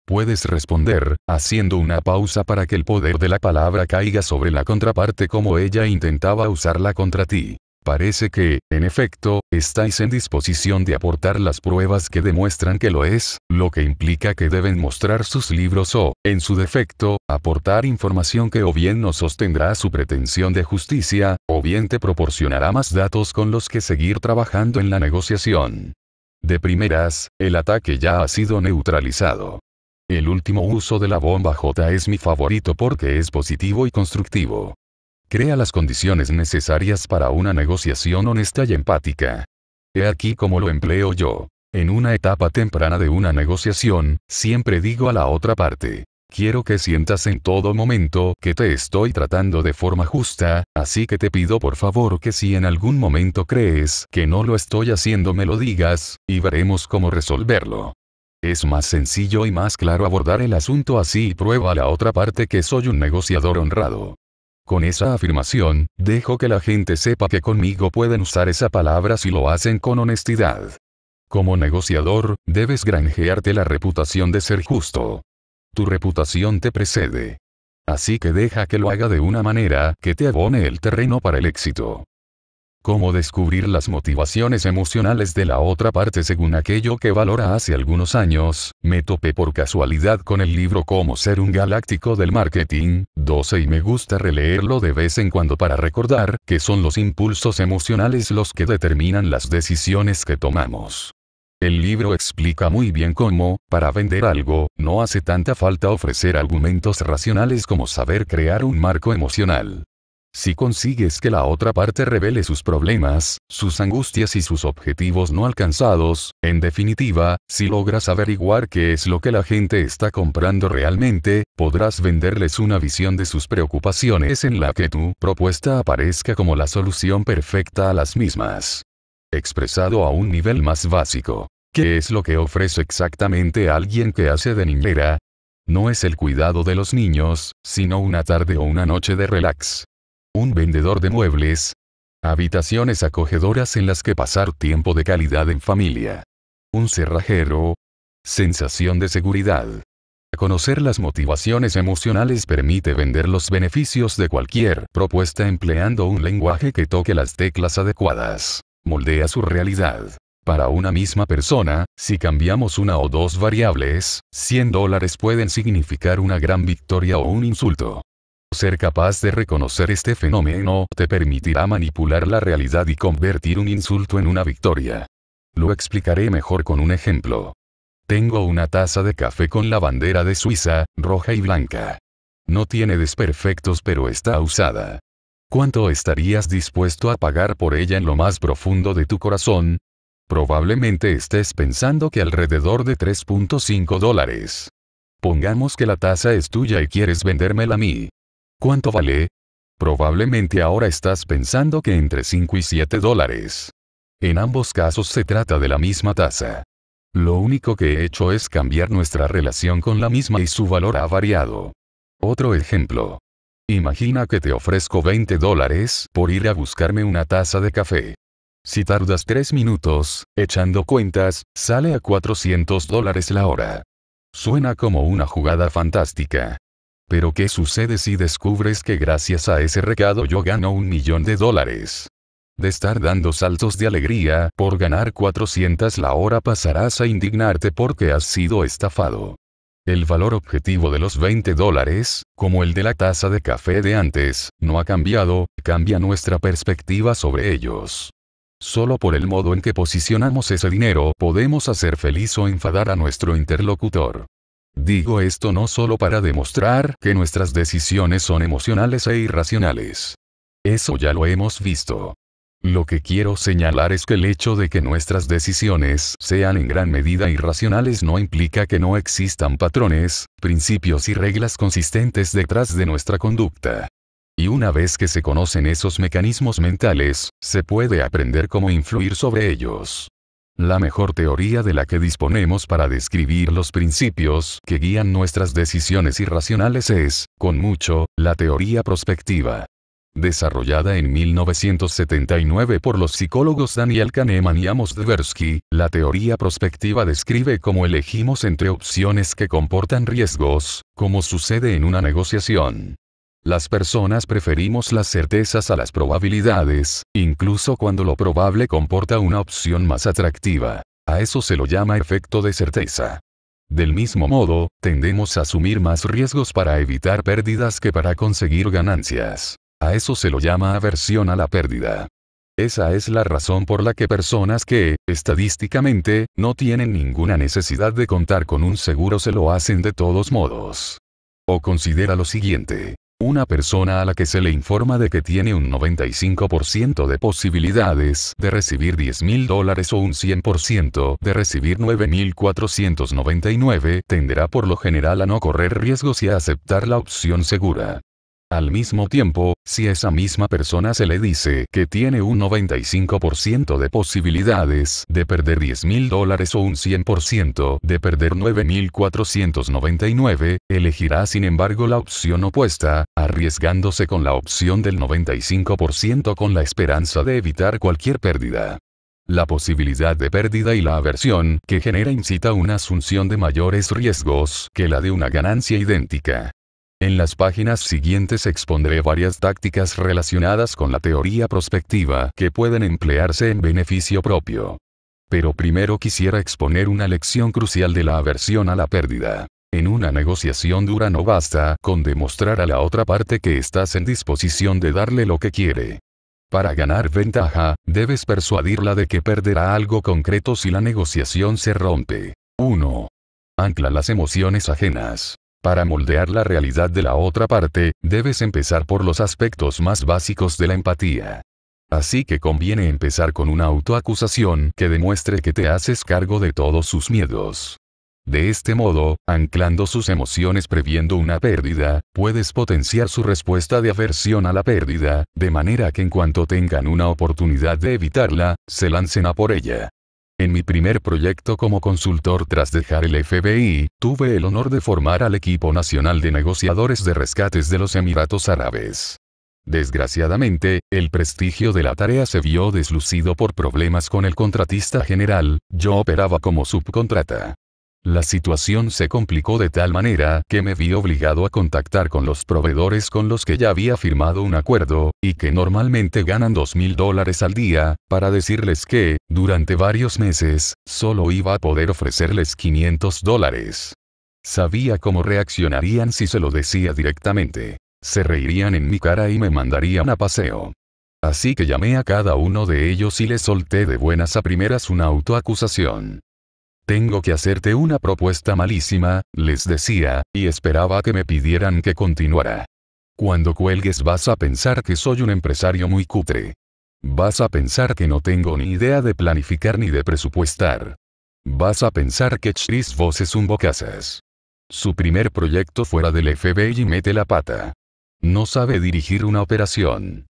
[SPEAKER 1] Puedes responder, haciendo una pausa para que el poder de la palabra caiga sobre la contraparte como ella intentaba usarla contra ti. Parece que, en efecto, estáis en disposición de aportar las pruebas que demuestran que lo es, lo que implica que deben mostrar sus libros o, en su defecto, aportar información que o bien no sostendrá su pretensión de justicia, o bien te proporcionará más datos con los que seguir trabajando en la negociación. De primeras, el ataque ya ha sido neutralizado. El último uso de la bomba J es mi favorito porque es positivo y constructivo. Crea las condiciones necesarias para una negociación honesta y empática. He aquí cómo lo empleo yo. En una etapa temprana de una negociación, siempre digo a la otra parte: quiero que sientas en todo momento que te estoy tratando de forma justa, así que te pido por favor que si en algún momento crees que no lo estoy haciendo me lo digas, y veremos cómo resolverlo. Es más sencillo y más claro abordar el asunto así y prueba a la otra parte que soy un negociador honrado. Con esa afirmación, dejo que la gente sepa que conmigo pueden usar esa palabra si lo hacen con honestidad. Como negociador, debes granjearte la reputación de ser justo. Tu reputación te precede. Así que deja que lo haga de una manera que te abone el terreno para el éxito. Cómo descubrir las motivaciones emocionales de la otra parte según aquello que valora. Hace algunos años, me topé por casualidad con el libro Cómo ser un galáctico del marketing, 12 y me gusta releerlo de vez en cuando para recordar que son los impulsos emocionales los que determinan las decisiones que tomamos. El libro explica muy bien cómo, para vender algo, no hace tanta falta ofrecer argumentos racionales como saber crear un marco emocional. Si consigues que la otra parte revele sus problemas, sus angustias y sus objetivos no alcanzados, en definitiva, si logras averiguar qué es lo que la gente está comprando realmente, podrás venderles una visión de sus preocupaciones en la que tu propuesta aparezca como la solución perfecta a las mismas. Expresado a un nivel más básico, ¿qué es lo que ofrece exactamente alguien que hace de niñera? No es el cuidado de los niños, sino una tarde o una noche de relax. Un vendedor de muebles. Habitaciones acogedoras en las que pasar tiempo de calidad en familia. Un cerrajero. Sensación de seguridad. Conocer las motivaciones emocionales permite vender los beneficios de cualquier propuesta empleando un lenguaje que toque las teclas adecuadas. Moldea su realidad. Para una misma persona, si cambiamos una o dos variables, $100 pueden significar una gran victoria o un insulto. Ser capaz de reconocer este fenómeno te permitirá manipular la realidad y convertir un insulto en una victoria. Lo explicaré mejor con un ejemplo. Tengo una taza de café con la bandera de Suiza, roja y blanca. No tiene desperfectos pero está usada. ¿Cuánto estarías dispuesto a pagar por ella en lo más profundo de tu corazón? Probablemente estés pensando que alrededor de $3.5. Pongamos que la taza es tuya y quieres vendérmela a mí. ¿Cuánto vale? Probablemente ahora estás pensando que entre $5 y $7. En ambos casos se trata de la misma taza. Lo único que he hecho es cambiar nuestra relación con la misma y su valor ha variado. Otro ejemplo. Imagina que te ofrezco $20 por ir a buscarme una taza de café. Si tardas 3 minutos, echando cuentas, sale a $400 la hora. Suena como una jugada fantástica. Pero ¿qué sucede si descubres que gracias a ese recado yo gano $1.000.000? De estar dando saltos de alegría por ganar 400 la hora pasarás a indignarte porque has sido estafado. El valor objetivo de los $20, como el de la taza de café de antes, no ha cambiado, cambia nuestra perspectiva sobre ellos. Solo por el modo en que posicionamos ese dinero podemos hacer feliz o enfadar a nuestro interlocutor. Digo esto no solo para demostrar que nuestras decisiones son emocionales e irracionales. Eso ya lo hemos visto. Lo que quiero señalar es que el hecho de que nuestras decisiones sean en gran medida irracionales no implica que no existan patrones, principios y reglas consistentes detrás de nuestra conducta. Y una vez que se conocen esos mecanismos mentales, se puede aprender cómo influir sobre ellos. La mejor teoría de la que disponemos para describir los principios que guían nuestras decisiones irracionales es, con mucho, la teoría prospectiva. Desarrollada en 1979 por los psicólogos Daniel Kahneman y Amos Tversky, la teoría prospectiva describe cómo elegimos entre opciones que comportan riesgos, como sucede en una negociación. Las personas preferimos las certezas a las probabilidades, incluso cuando lo probable comporta una opción más atractiva. A eso se lo llama efecto de certeza. Del mismo modo, tendemos a asumir más riesgos para evitar pérdidas que para conseguir ganancias. A eso se lo llama aversión a la pérdida. Esa es la razón por la que personas que, estadísticamente, no tienen ninguna necesidad de contar con un seguro se lo hacen de todos modos. O considera lo siguiente. Una persona a la que se le informa de que tiene un 95% de posibilidades de recibir $10,000 o un 100% de recibir 9,499 tenderá por lo general a no correr riesgos y a aceptar la opción segura. Al mismo tiempo, si a esa misma persona se le dice que tiene un 95% de posibilidades de perder $10,000 o un 100% de perder 9,499, elegirá sin embargo la opción opuesta, arriesgándose con la opción del 95% con la esperanza de evitar cualquier pérdida. La posibilidad de pérdida y la aversión que genera incita una asunción de mayores riesgos que la de una ganancia idéntica. En las páginas siguientes expondré varias tácticas relacionadas con la teoría prospectiva que pueden emplearse en beneficio propio. Pero primero quisiera exponer una lección crucial de la aversión a la pérdida. En una negociación dura no basta con demostrar a la otra parte que estás en disposición de darle lo que quiere. Para ganar ventaja, debes persuadirla de que perderá algo concreto si la negociación se rompe. 1. Ancla las emociones ajenas. Para moldear la realidad de la otra parte, debes empezar por los aspectos más básicos de la empatía. Así que conviene empezar con una autoacusación que demuestre que te haces cargo de todos sus miedos. De este modo, anclando sus emociones previendo una pérdida, puedes potenciar su respuesta de aversión a la pérdida, de manera que en cuanto tengan una oportunidad de evitarla, se lancen a por ella. En mi primer proyecto como consultor tras dejar el FBI, tuve el honor de formar al equipo nacional de negociadores de rescates de los Emiratos Árabes. Desgraciadamente, el prestigio de la tarea se vio deslucido por problemas con el contratista general, yo operaba como subcontrata. La situación se complicó de tal manera que me vi obligado a contactar con los proveedores con los que ya había firmado un acuerdo, y que normalmente ganan $2,000 al día, para decirles que, durante varios meses, solo iba a poder ofrecerles $500. Sabía cómo reaccionarían si se lo decía directamente. Se reirían en mi cara y me mandarían a paseo. Así que llamé a cada uno de ellos y les solté de buenas a primeras una autoacusación. Tengo que hacerte una propuesta malísima, les decía, y esperaba que me pidieran que continuara. Cuando cuelgues vas a pensar que soy un empresario muy cutre. Vas a pensar que no tengo ni idea de planificar ni de presupuestar. Vas a pensar que Chris Voss es un bocazas. Su primer proyecto fuera del FBI y mete la pata. No sabe dirigir una operación.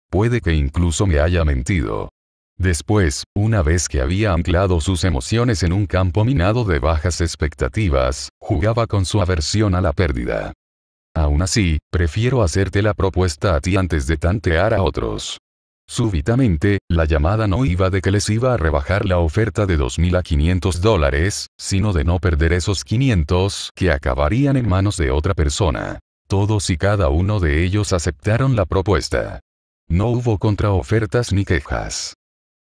[SPEAKER 1] Puede que incluso me haya mentido. Después, una vez que había anclado sus emociones en un campo minado de bajas expectativas, jugaba con su aversión a la pérdida. Aún así, prefiero hacerte la propuesta a ti antes de tantear a otros. Súbitamente, la llamada no iba de que les iba a rebajar la oferta de $2,000 a $500, sino de no perder esos 500 que acabarían en manos de otra persona. Todos y cada uno de ellos aceptaron la propuesta. No hubo contraofertas ni quejas.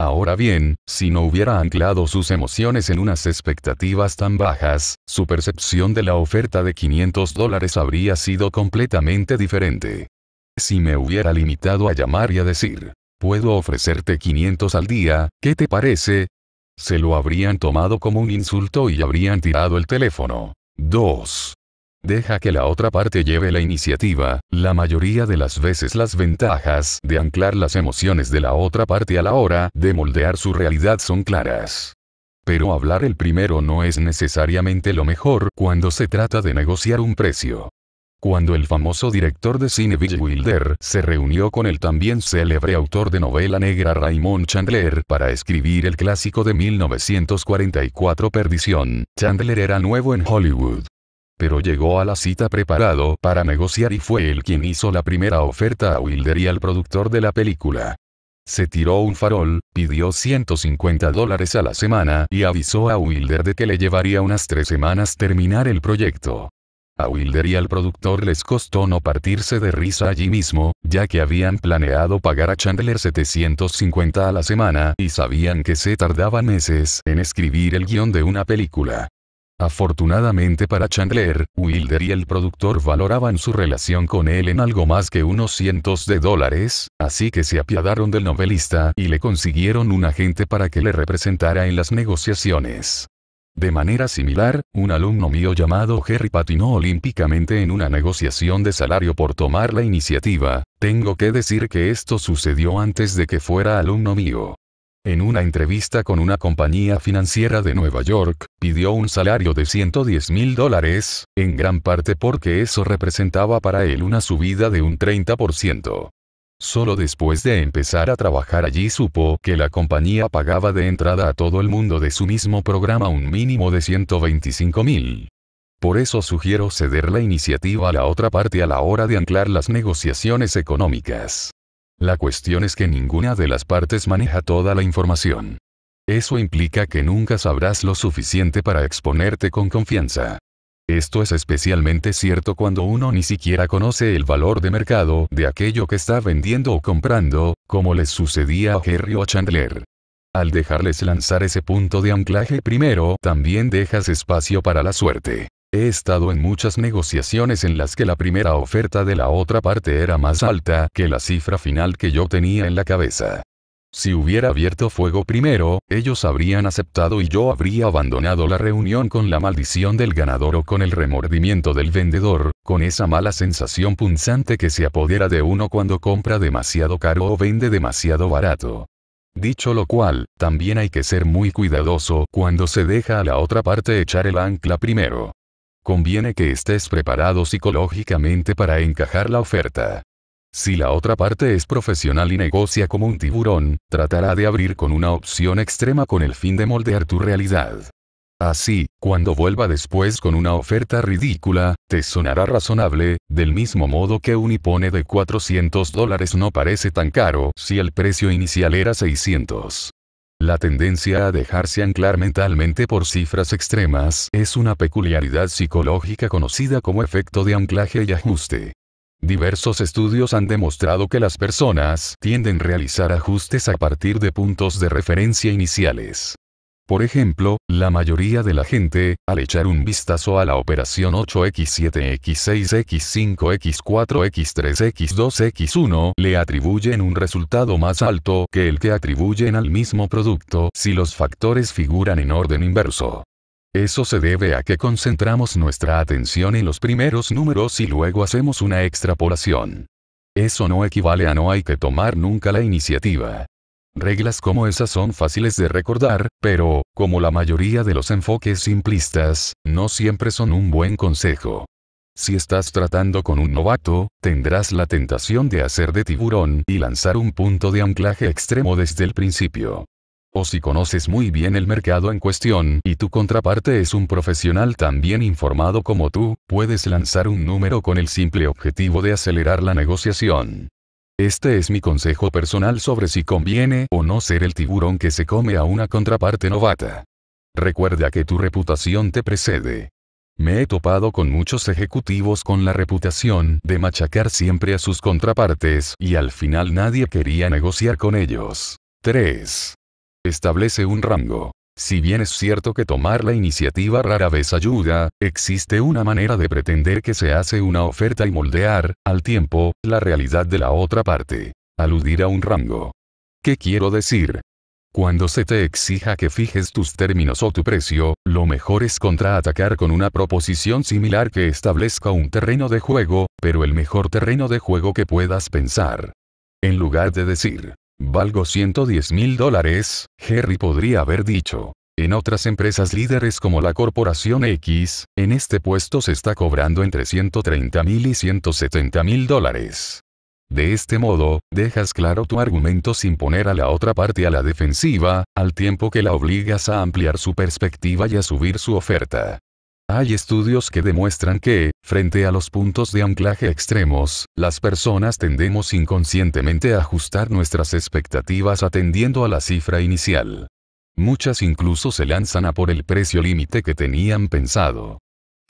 [SPEAKER 1] Ahora bien, si no hubiera anclado sus emociones en unas expectativas tan bajas, su percepción de la oferta de $500 habría sido completamente diferente. Si me hubiera limitado a llamar y a decir, puedo ofrecerte 500 al día, ¿qué te parece? Se lo habrían tomado como un insulto y habrían tirado el teléfono. 2. Deja que la otra parte lleve la iniciativa, la mayoría de las veces las ventajas de anclar las emociones de la otra parte a la hora de moldear su realidad son claras. Pero hablar el primero no es necesariamente lo mejor cuando se trata de negociar un precio. Cuando el famoso director de cine Billy Wilder se reunió con el también célebre autor de novela negra Raymond Chandler para escribir el clásico de 1944 Perdición, Chandler era nuevo en Hollywood. Pero llegó a la cita preparado para negociar y fue él quien hizo la primera oferta a Wilder y al productor de la película. Se tiró un farol, pidió $150 a la semana y avisó a Wilder de que le llevaría unas 3 semanas terminar el proyecto. A Wilder y al productor les costó no partirse de risa allí mismo, ya que habían planeado pagar a Chandler $750 a la semana y sabían que se tardaba meses en escribir el guión de una película. Afortunadamente para Chandler, Wilder y el productor valoraban su relación con él en algo más que unos cientos de dólares, así que se apiadaron del novelista y le consiguieron un agente para que le representara en las negociaciones. De manera similar, un alumno mío llamado Jerry patinó olímpicamente en una negociación de salario por tomar la iniciativa. Tengo que decir que esto sucedió antes de que fuera alumno mío. En una entrevista con una compañía financiera de Nueva York, pidió un salario de $110,000, en gran parte porque eso representaba para él una subida de un 30%. Solo después de empezar a trabajar allí supo que la compañía pagaba de entrada a todo el mundo de su mismo programa un mínimo de $125,000. Por eso sugiero ceder la iniciativa a la otra parte a la hora de anclar las negociaciones económicas. La cuestión es que ninguna de las partes maneja toda la información. Eso implica que nunca sabrás lo suficiente para exponerte con confianza. Esto es especialmente cierto cuando uno ni siquiera conoce el valor de mercado de aquello que está vendiendo o comprando, como les sucedía a Jerry o a Chandler. Al dejarles lanzar ese punto de anclaje primero, también dejas espacio para la suerte. He estado en muchas negociaciones en las que la primera oferta de la otra parte era más alta que la cifra final que yo tenía en la cabeza. Si hubiera abierto fuego primero, ellos habrían aceptado y yo habría abandonado la reunión con la maldición del ganador o con el remordimiento del vendedor, con esa mala sensación punzante que se apodera de uno cuando compra demasiado caro o vende demasiado barato. Dicho lo cual, también hay que ser muy cuidadoso cuando se deja a la otra parte echar el ancla primero. Conviene que estés preparado psicológicamente para encajar la oferta. Si la otra parte es profesional y negocia como un tiburón, tratará de abrir con una opción extrema con el fin de moldear tu realidad. Así, cuando vuelva después con una oferta ridícula, te sonará razonable, del mismo modo que un iPhone de $400 no parece tan caro si el precio inicial era $600. La tendencia a dejarse anclar mentalmente por cifras extremas es una peculiaridad psicológica conocida como efecto de anclaje y ajuste. Diversos estudios han demostrado que las personas tienden a realizar ajustes a partir de puntos de referencia iniciales. Por ejemplo, la mayoría de la gente, al echar un vistazo a la operación 8x7, x6, x5, x4, x3, x2, x1, le atribuyen un resultado más alto que el que atribuyen al mismo producto si los factores figuran en orden inverso. Eso se debe a que concentramos nuestra atención en los primeros números y luego hacemos una extrapolación. Eso no equivale a no hay que tomar nunca la iniciativa. Reglas como esas son fáciles de recordar, pero, como la mayoría de los enfoques simplistas, no siempre son un buen consejo. Si estás tratando con un novato, tendrás la tentación de hacer de tiburón y lanzar un punto de anclaje extremo desde el principio. O si conoces muy bien el mercado en cuestión y tu contraparte es un profesional tan bien informado como tú, puedes lanzar un número con el simple objetivo de acelerar la negociación. Este es mi consejo personal sobre si conviene o no ser el tiburón que se come a una contraparte novata. Recuerda que tu reputación te precede. Me he topado con muchos ejecutivos con la reputación de machacar siempre a sus contrapartes y al final nadie quería negociar con ellos. 3. Establece un rango. Si bien es cierto que tomar la iniciativa rara vez ayuda, existe una manera de pretender que se hace una oferta y moldear, al tiempo, la realidad de la otra parte. Aludir a un rango. ¿Qué quiero decir? Cuando se te exija que fijes tus términos o tu precio, lo mejor es contraatacar con una proposición similar que establezca un terreno de juego, pero el mejor terreno de juego que puedas pensar. En lugar de decir, valgo $110,000, Jerry podría haber dicho, en otras empresas líderes como la Corporación X, en este puesto se está cobrando entre $130,000 y $170,000. De este modo, dejas claro tu argumento sin poner a la otra parte a la defensiva, al tiempo que la obligas a ampliar su perspectiva y a subir su oferta. Hay estudios que demuestran que, frente a los puntos de anclaje extremos, las personas tendemos inconscientemente a ajustar nuestras expectativas atendiendo a la cifra inicial. Muchas incluso se lanzan a por el precio límite que tenían pensado.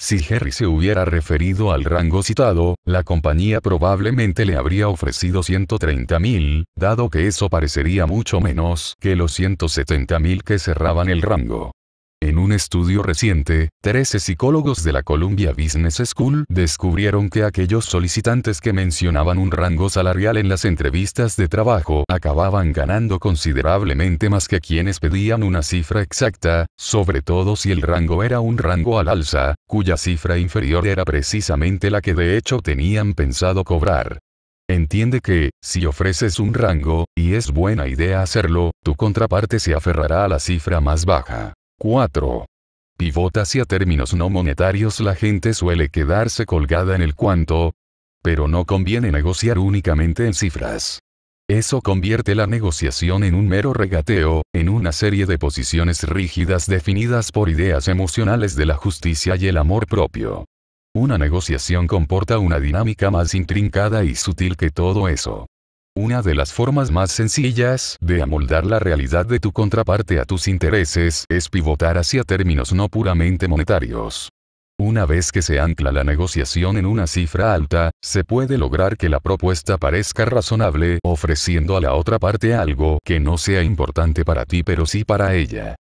[SPEAKER 1] Si Jerry se hubiera referido al rango citado, la compañía probablemente le habría ofrecido $130,000, dado que eso parecería mucho menos que los $170,000 que cerraban el rango. En un estudio reciente, 13 psicólogos de la Columbia Business School descubrieron que aquellos solicitantes que mencionaban un rango salarial en las entrevistas de trabajo acababan ganando considerablemente más que quienes pedían una cifra exacta, sobre todo si el rango era un rango al alza, cuya cifra inferior era precisamente la que de hecho tenían pensado cobrar. Entiende que, si ofreces un rango, y es buena idea hacerlo, tu contraparte se aferrará a la cifra más baja. 4. Pivota hacia términos no monetarios. La gente suele quedarse colgada en el cuánto, pero no conviene negociar únicamente en cifras. Eso convierte la negociación en un mero regateo, en una serie de posiciones rígidas definidas por ideas emocionales de la justicia y el amor propio. Una negociación comporta una dinámica más intrincada y sutil que todo eso. Una de las formas más sencillas de amoldar la realidad de tu contraparte a tus intereses es pivotar hacia términos no puramente monetarios. Una vez que se ancla la negociación en una cifra alta, se puede lograr que la propuesta parezca razonable, ofreciendo a la otra parte algo que no sea importante para ti pero sí para ella.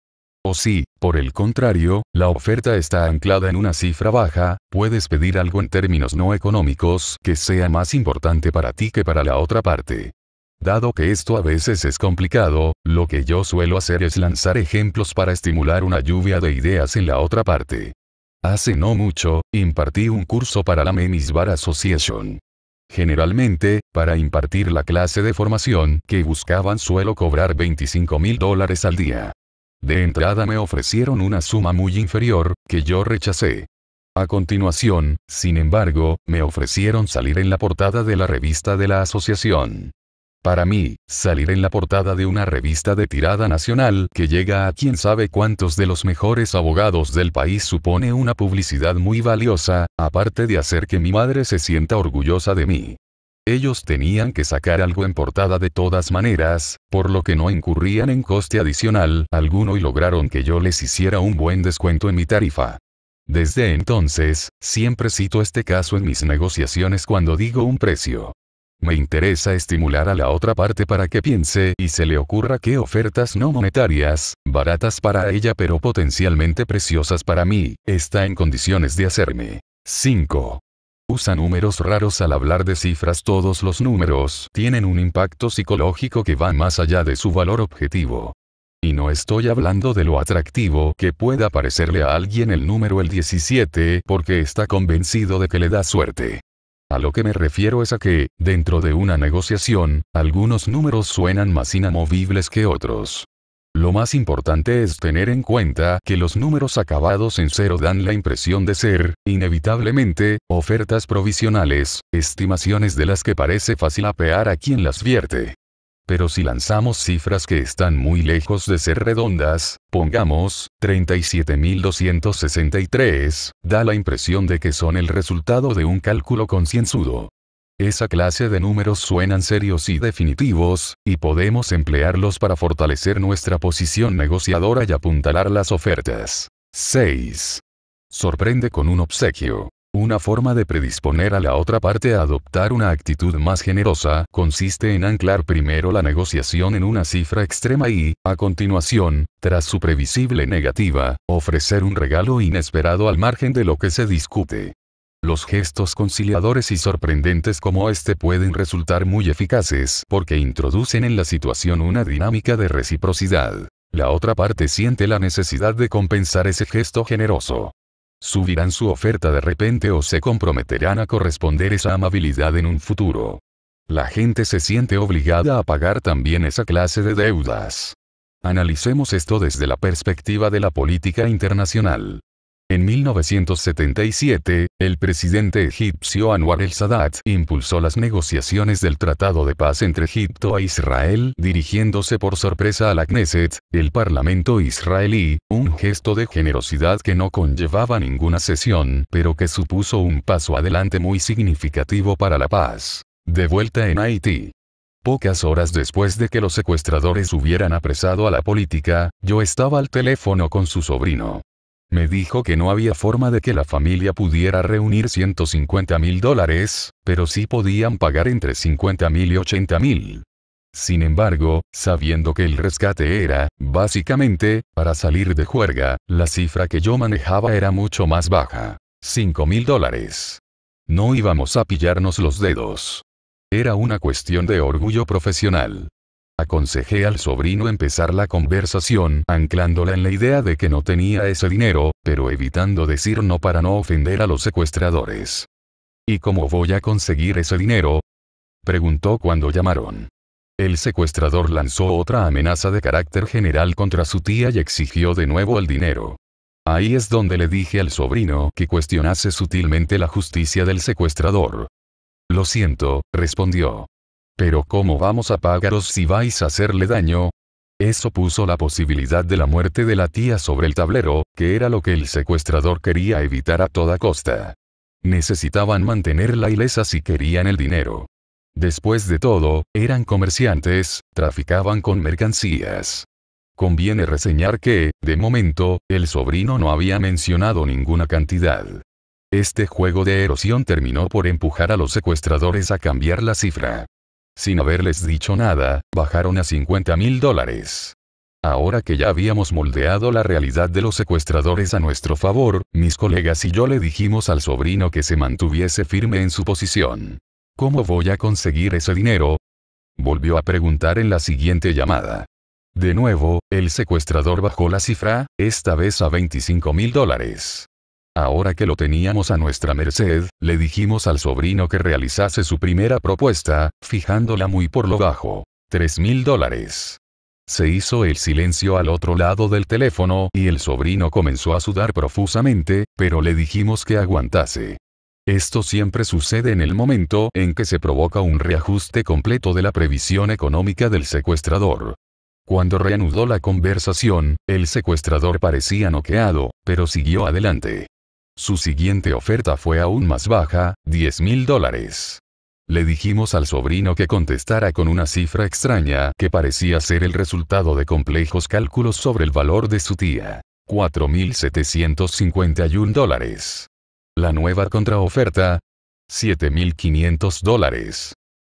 [SPEAKER 1] O si, por el contrario, la oferta está anclada en una cifra baja, puedes pedir algo en términos no económicos que sea más importante para ti que para la otra parte. Dado que esto a veces es complicado, lo que yo suelo hacer es lanzar ejemplos para estimular una lluvia de ideas en la otra parte. Hace no mucho, impartí un curso para la Memis Bar Association. Generalmente, para impartir la clase de formación que buscaban suelo cobrar $25,000 al día. De entrada me ofrecieron una suma muy inferior, que yo rechacé. A continuación, sin embargo, me ofrecieron salir en la portada de la revista de la asociación. Para mí, salir en la portada de una revista de tirada nacional que llega a quién sabe cuántos de los mejores abogados del país supone una publicidad muy valiosa, aparte de hacer que mi madre se sienta orgullosa de mí. Ellos tenían que sacar algo en portada de todas maneras, por lo que no incurrían en coste adicional alguno y lograron que yo les hiciera un buen descuento en mi tarifa. Desde entonces, siempre cito este caso en mis negociaciones cuando digo un precio. Me interesa estimular a la otra parte para que piense y se le ocurra qué ofertas no monetarias, baratas para ella pero potencialmente preciosas para mí, está en condiciones de hacerme. 5. Usa números raros. Al hablar de cifras, todos los números tienen un impacto psicológico que va más allá de su valor objetivo. Y no estoy hablando de lo atractivo que pueda parecerle a alguien el número el 17 porque está convencido de que le da suerte. A lo que me refiero es a que, dentro de una negociación, algunos números suenan más inamovibles que otros. Lo más importante es tener en cuenta que los números acabados en 0 dan la impresión de ser, inevitablemente, ofertas provisionales, estimaciones de las que parece fácil apear a quien las vierte. Pero si lanzamos cifras que están muy lejos de ser redondas, pongamos, 37,263, da la impresión de que son el resultado de un cálculo concienzudo. Esa clase de números suenan serios y definitivos, y podemos emplearlos para fortalecer nuestra posición negociadora y apuntalar las ofertas. 6. Sorprende con un obsequio. Una forma de predisponer a la otra parte a adoptar una actitud más generosa consiste en anclar primero la negociación en una cifra extrema y, a continuación, tras su previsible negativa, ofrecer un regalo inesperado al margen de lo que se discute. Los gestos conciliadores y sorprendentes como este pueden resultar muy eficaces porque introducen en la situación una dinámica de reciprocidad. La otra parte siente la necesidad de compensar ese gesto generoso. Subirán su oferta de repente o se comprometerán a corresponder esa amabilidad en un futuro. La gente se siente obligada a pagar también esa clase de deudas. Analicemos esto desde la perspectiva de la política internacional. En 1977, el presidente egipcio Anwar el-Sadat impulsó las negociaciones del Tratado de Paz entre Egipto e Israel, dirigiéndose por sorpresa a la Knesset, el parlamento israelí, un gesto de generosidad que no conllevaba ninguna cesión, pero que supuso un paso adelante muy significativo para la paz. De vuelta en Haití. Pocas horas después de que los secuestradores hubieran apresado a la política, yo estaba al teléfono con su sobrino. Me dijo que no había forma de que la familia pudiera reunir $150,000, pero sí podían pagar entre $50,000 y $80,000. Sin embargo, sabiendo que el rescate era, básicamente, para salir de juerga, la cifra que yo manejaba era mucho más baja. $5,000. No íbamos a pillarnos los dedos. Era una cuestión de orgullo profesional. Aconsejé al sobrino empezar la conversación anclándola en la idea de que no tenía ese dinero, pero evitando decir no para no ofender a los secuestradores. ¿Y cómo voy a conseguir ese dinero?, preguntó cuando llamaron. El secuestrador lanzó otra amenaza de carácter general contra su tía y exigió de nuevo el dinero. Ahí es donde le dije al sobrino que cuestionase sutilmente la justicia del secuestrador. Lo siento, respondió. Pero ¿cómo vamos a pagaros si vais a hacerle daño? Eso puso la posibilidad de la muerte de la tía sobre el tablero, que era lo que el secuestrador quería evitar a toda costa. Necesitaban mantenerla ilesa si querían el dinero. Después de todo, eran comerciantes, traficaban con mercancías. Conviene reseñar que, de momento, el sobrino no había mencionado ninguna cantidad. Este juego de erosión terminó por empujar a los secuestradores a cambiar la cifra. Sin haberles dicho nada, bajaron a $50,000. Ahora que ya habíamos moldeado la realidad de los secuestradores a nuestro favor, mis colegas y yo le dijimos al sobrino que se mantuviese firme en su posición. ¿Cómo voy a conseguir ese dinero?, volvió a preguntar en la siguiente llamada. De nuevo, el secuestrador bajó la cifra, esta vez a $25,000. Ahora que lo teníamos a nuestra merced, le dijimos al sobrino que realizase su primera propuesta, fijándola muy por lo bajo. $3,000. Se hizo el silencio al otro lado del teléfono y el sobrino comenzó a sudar profusamente, pero le dijimos que aguantase. Esto siempre sucede en el momento en que se provoca un reajuste completo de la previsión económica del secuestrador. Cuando reanudó la conversación, el secuestrador parecía noqueado, pero siguió adelante. Su siguiente oferta fue aún más baja, $10,000. Le dijimos al sobrino que contestara con una cifra extraña que parecía ser el resultado de complejos cálculos sobre el valor de su tía. $4,751. La nueva contraoferta, $7,500.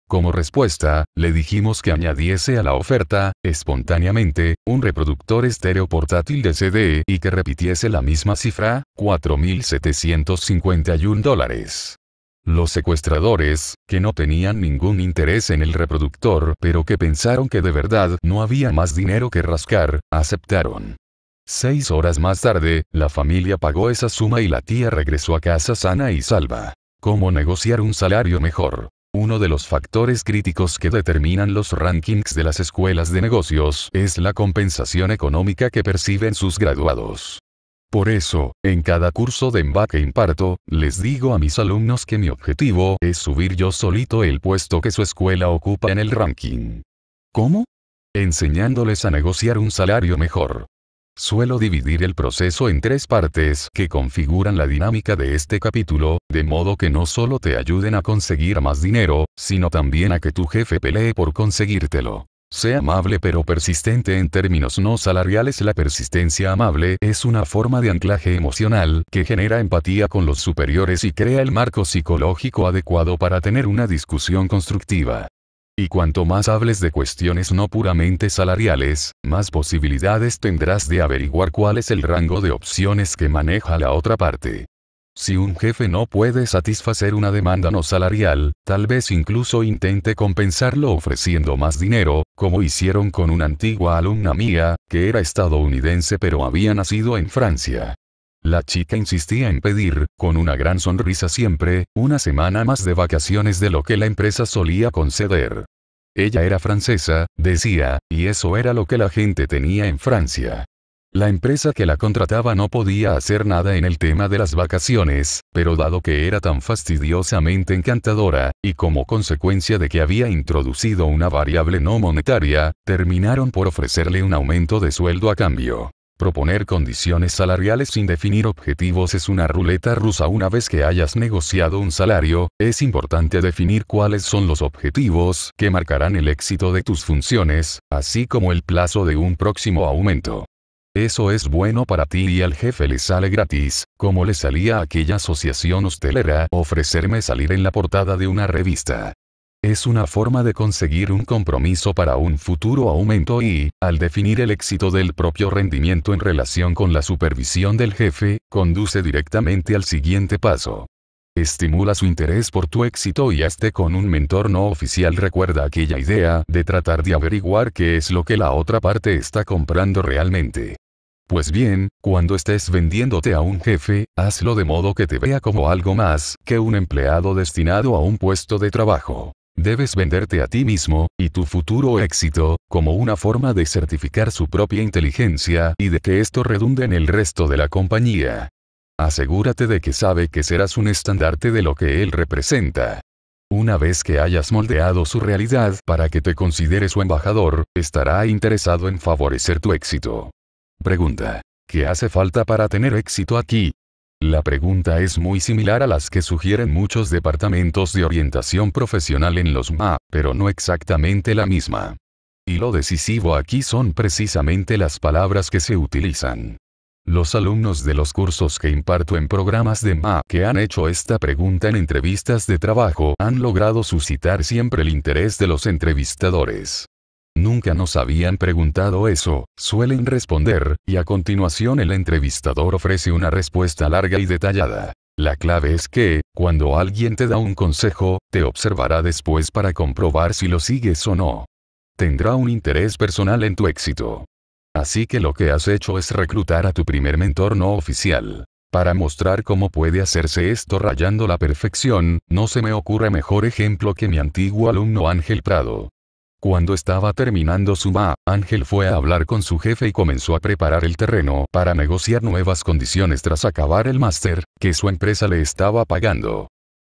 [SPEAKER 1] Como respuesta, le dijimos que añadiese a la oferta, espontáneamente, un reproductor estéreo portátil de CD y que repitiese la misma cifra, $4,751. Los secuestradores, que no tenían ningún interés en el reproductor pero que pensaron que de verdad no había más dinero que rascar, aceptaron. 6 horas más tarde, la familia pagó esa suma y la tía regresó a casa sana y salva. ¿Cómo negociar un salario mejor? Uno de los factores críticos que determinan los rankings de las escuelas de negocios es la compensación económica que perciben sus graduados. Por eso, en cada curso de MBA que imparto, les digo a mis alumnos que mi objetivo es subir yo solito el puesto que su escuela ocupa en el ranking. ¿Cómo? Enseñándoles a negociar un salario mejor. Suelo dividir el proceso en 3 partes que configuran la dinámica de este capítulo, de modo que no solo te ayuden a conseguir más dinero, sino también a que tu jefe pelee por conseguírtelo. Sé amable pero persistente en términos no salariales. La persistencia amable es una forma de anclaje emocional que genera empatía con los superiores y crea el marco psicológico adecuado para tener una discusión constructiva. Y cuanto más hables de cuestiones no puramente salariales, más posibilidades tendrás de averiguar cuál es el rango de opciones que maneja la otra parte. Si un jefe no puede satisfacer una demanda no salarial, tal vez incluso intente compensarlo ofreciendo más dinero, como hicieron con una antigua alumna mía, que era estadounidense pero había nacido en Francia. La chica insistía en pedir, con una gran sonrisa siempre, una semana más de vacaciones de lo que la empresa solía conceder. Ella era francesa, decía, y eso era lo que la gente tenía en Francia. La empresa que la contrataba no podía hacer nada en el tema de las vacaciones, pero dado que era tan fastidiosamente encantadora, y como consecuencia de que había introducido una variable no monetaria, terminaron por ofrecerle un aumento de sueldo a cambio. Proponer condiciones salariales sin definir objetivos es una ruleta rusa. Una vez que hayas negociado un salario, es importante definir cuáles son los objetivos que marcarán el éxito de tus funciones, así como el plazo de un próximo aumento. Eso es bueno para ti y al jefe le sale gratis, como le salía a aquella asociación hostelera ofrecerme salir en la portada de una revista. Es una forma de conseguir un compromiso para un futuro aumento y, al definir el éxito del propio rendimiento en relación con la supervisión del jefe, conduce directamente al siguiente paso. Estimula su interés por tu éxito y hazte con un mentor no oficial. Recuerda aquella idea de tratar de averiguar qué es lo que la otra parte está comprando realmente. Pues bien, cuando estés vendiéndote a un jefe, hazlo de modo que te vea como algo más que un empleado destinado a un puesto de trabajo. Debes venderte a ti mismo, y tu futuro éxito, como una forma de certificar su propia inteligencia y de que esto redunde en el resto de la compañía. Asegúrate de que sabe que serás un estandarte de lo que él representa. Una vez que hayas moldeado su realidad para que te considere su embajador, estará interesado en favorecer tu éxito. Pregunta: ¿qué hace falta para tener éxito aquí? La pregunta es muy similar a las que sugieren muchos departamentos de orientación profesional en los MA, pero no exactamente la misma. Y lo decisivo aquí son precisamente las palabras que se utilizan. Los alumnos de los cursos que imparto en programas de MA que han hecho esta pregunta en entrevistas de trabajo han logrado suscitar siempre el interés de los entrevistadores. Nunca nos habían preguntado eso, suelen responder, y a continuación el entrevistador ofrece una respuesta larga y detallada. La clave es que, cuando alguien te da un consejo, te observará después para comprobar si lo sigues o no. Tendrá un interés personal en tu éxito. Así que lo que has hecho es reclutar a tu primer mentor no oficial. Para mostrar cómo puede hacerse esto rayando la perfección, no se me ocurre mejor ejemplo que mi antiguo alumno Ángel Prado. Cuando estaba terminando su MA, Ángel fue a hablar con su jefe y comenzó a preparar el terreno para negociar nuevas condiciones tras acabar el máster que su empresa le estaba pagando.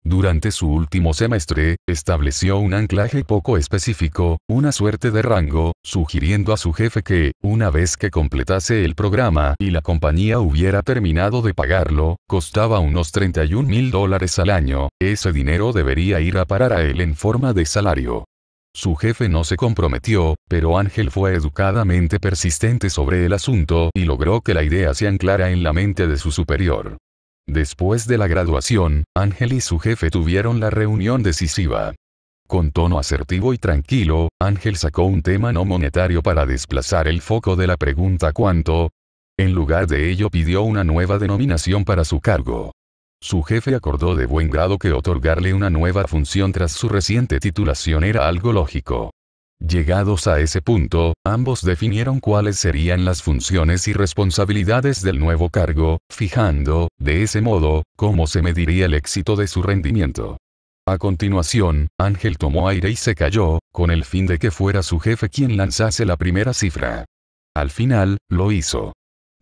[SPEAKER 1] Durante su último semestre, estableció un anclaje poco específico, una suerte de rango, sugiriendo a su jefe que, una vez que completase el programa y la compañía hubiera terminado de pagarlo, costaba unos $31,000 al año, ese dinero debería ir a parar a él en forma de salario. Su jefe no se comprometió, pero Ángel fue educadamente persistente sobre el asunto y logró que la idea se anclara en la mente de su superior. Después de la graduación, Ángel y su jefe tuvieron la reunión decisiva. Con tono asertivo y tranquilo, Ángel sacó un tema no monetario para desplazar el foco de la pregunta ¿cuánto? En lugar de ello pidió una nueva denominación para su cargo. Su jefe acordó de buen grado que otorgarle una nueva función tras su reciente titulación era algo lógico. Llegados a ese punto, ambos definieron cuáles serían las funciones y responsabilidades del nuevo cargo, fijando, de ese modo, cómo se mediría el éxito de su rendimiento. A continuación, Ángel tomó aire y se calló, con el fin de que fuera su jefe quien lanzase la primera cifra. Al final, lo hizo.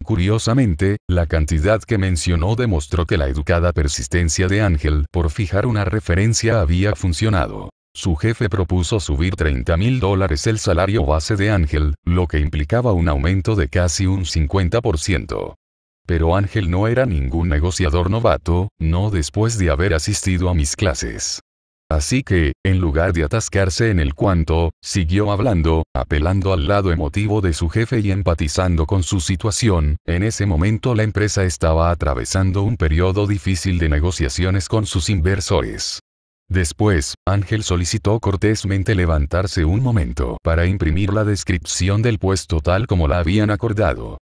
[SPEAKER 1] Curiosamente, la cantidad que mencionó demostró que la educada persistencia de Ángel por fijar una referencia había funcionado. Su jefe propuso subir $30,000 el salario base de Ángel, lo que implicaba un aumento de casi un 50%. Pero Ángel no era ningún negociador novato, no después de haber asistido a mis clases. Así que, en lugar de atascarse en el cuánto, siguió hablando, apelando al lado emotivo de su jefe y empatizando con su situación. En ese momento la empresa estaba atravesando un periodo difícil de negociaciones con sus inversores. Después, Ángel solicitó cortésmente levantarse un momento para imprimir la descripción del puesto tal como la habían acordado.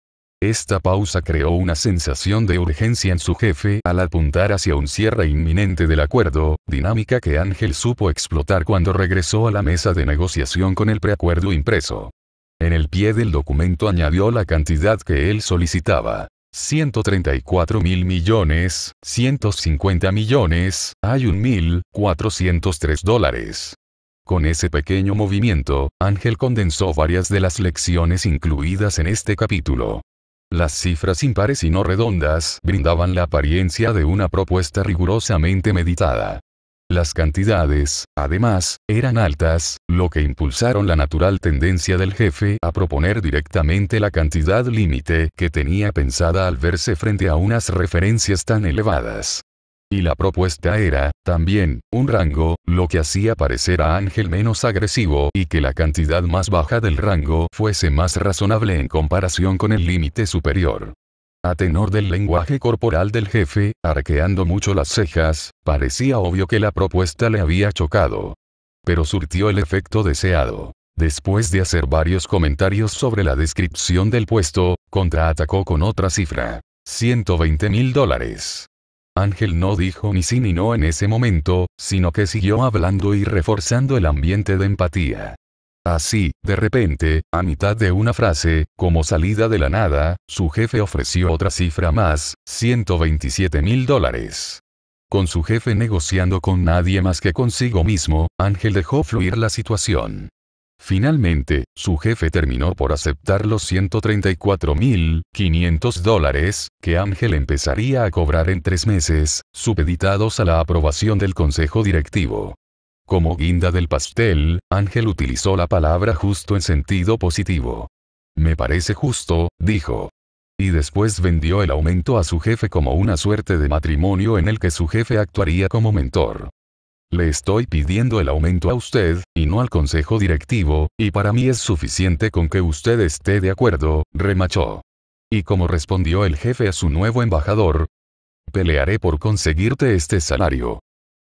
[SPEAKER 1] Esta pausa creó una sensación de urgencia en su jefe al apuntar hacia un cierre inminente del acuerdo, dinámica que Ángel supo explotar cuando regresó a la mesa de negociación con el preacuerdo impreso. En el pie del documento añadió la cantidad que él solicitaba. 134.000 millones, 150 millones, hay $1.403. Con ese pequeño movimiento, Ángel condensó varias de las lecciones incluidas en este capítulo. Las cifras impares y no redondas brindaban la apariencia de una propuesta rigurosamente meditada. Las cantidades, además, eran altas, lo que impulsaron la natural tendencia del jefe a proponer directamente la cantidad límite que tenía pensada al verse frente a unas referencias tan elevadas. Y la propuesta era, también, un rango, lo que hacía parecer a Ángel menos agresivo y que la cantidad más baja del rango fuese más razonable en comparación con el límite superior. A tenor del lenguaje corporal del jefe, arqueando mucho las cejas, parecía obvio que la propuesta le había chocado. Pero surtió el efecto deseado. Después de hacer varios comentarios sobre la descripción del puesto, contraatacó con otra cifra. $120.000. Ángel no dijo ni sí ni no en ese momento, sino que siguió hablando y reforzando el ambiente de empatía. Así, de repente, a mitad de una frase, como salida de la nada, su jefe ofreció otra cifra más, $127.000. Con su jefe negociando con nadie más que consigo mismo, Ángel dejó fluir la situación. Finalmente, su jefe terminó por aceptar los $134.500 que Ángel empezaría a cobrar en 3 meses, supeditados a la aprobación del consejo directivo. Como guinda del pastel, Ángel utilizó la palabra justo en sentido positivo. Me parece justo, dijo. Y después vendió el aumento a su jefe como una suerte de matrimonio en el que su jefe actuaría como mentor. Le estoy pidiendo el aumento a usted, y no al consejo directivo, y para mí es suficiente con que usted esté de acuerdo, remachó. Y como respondió el jefe a su nuevo embajador, pelearé por conseguirte este salario.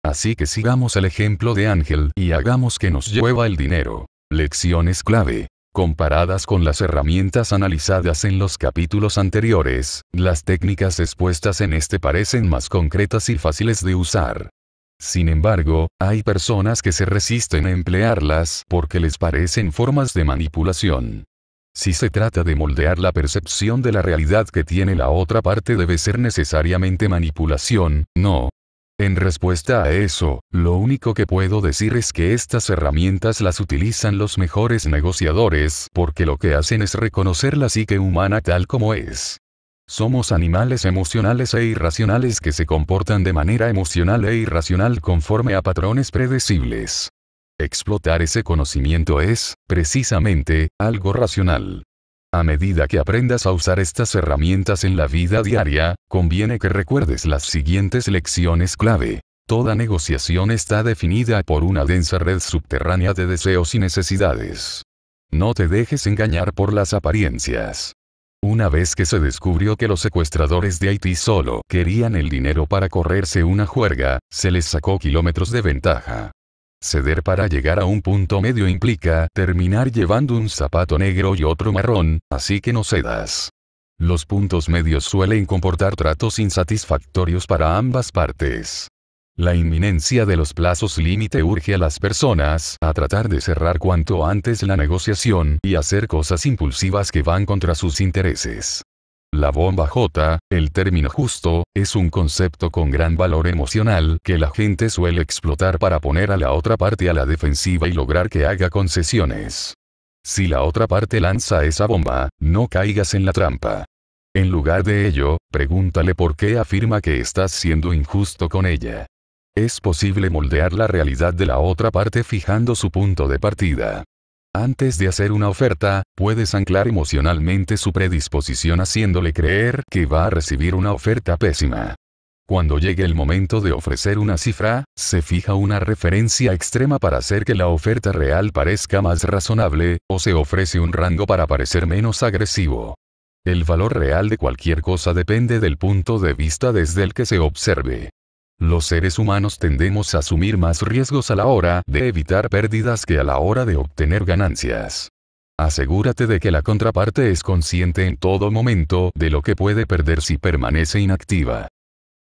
[SPEAKER 1] Así que sigamos el ejemplo de Ángel y hagamos que nos llueva el dinero. Lecciones clave. Comparadas con las herramientas analizadas en los capítulos anteriores, las técnicas expuestas en este parecen más concretas y fáciles de usar. Sin embargo, hay personas que se resisten a emplearlas porque les parecen formas de manipulación. Si se trata de moldear la percepción de la realidad que tiene la otra parte, debe ser necesariamente manipulación, no. En respuesta a eso, lo único que puedo decir es que estas herramientas las utilizan los mejores negociadores porque lo que hacen es reconocer la psique humana tal como es. Somos animales emocionales e irracionales que se comportan de manera emocional e irracional conforme a patrones predecibles. Explotar ese conocimiento es, precisamente, algo racional. A medida que aprendas a usar estas herramientas en la vida diaria, conviene que recuerdes las siguientes lecciones clave. Toda negociación está definida por una densa red subterránea de deseos y necesidades. No te dejes engañar por las apariencias. Una vez que se descubrió que los secuestradores de Haití solo querían el dinero para correrse una juerga, se les sacó kilómetros de ventaja. Ceder para llegar a un punto medio implica terminar llevando un zapato negro y otro marrón, así que no cedas. Los puntos medios suelen comportar tratos insatisfactorios para ambas partes. La inminencia de los plazos límite urge a las personas a tratar de cerrar cuanto antes la negociación y hacer cosas impulsivas que van contra sus intereses. La bomba J, el término justo, es un concepto con gran valor emocional que la gente suele explotar para poner a la otra parte a la defensiva y lograr que haga concesiones. Si la otra parte lanza esa bomba, no caigas en la trampa. En lugar de ello, pregúntale por qué afirma que estás siendo injusto con ella. Es posible moldear la realidad de la otra parte fijando su punto de partida. Antes de hacer una oferta, puedes anclar emocionalmente su predisposición haciéndole creer que va a recibir una oferta pésima. Cuando llegue el momento de ofrecer una cifra, se fija una referencia extrema para hacer que la oferta real parezca más razonable, o se ofrece un rango para parecer menos agresivo. El valor real de cualquier cosa depende del punto de vista desde el que se observe. Los seres humanos tendemos a asumir más riesgos a la hora de evitar pérdidas que a la hora de obtener ganancias. Asegúrate de que la contraparte es consciente en todo momento de lo que puede perder si permanece inactiva.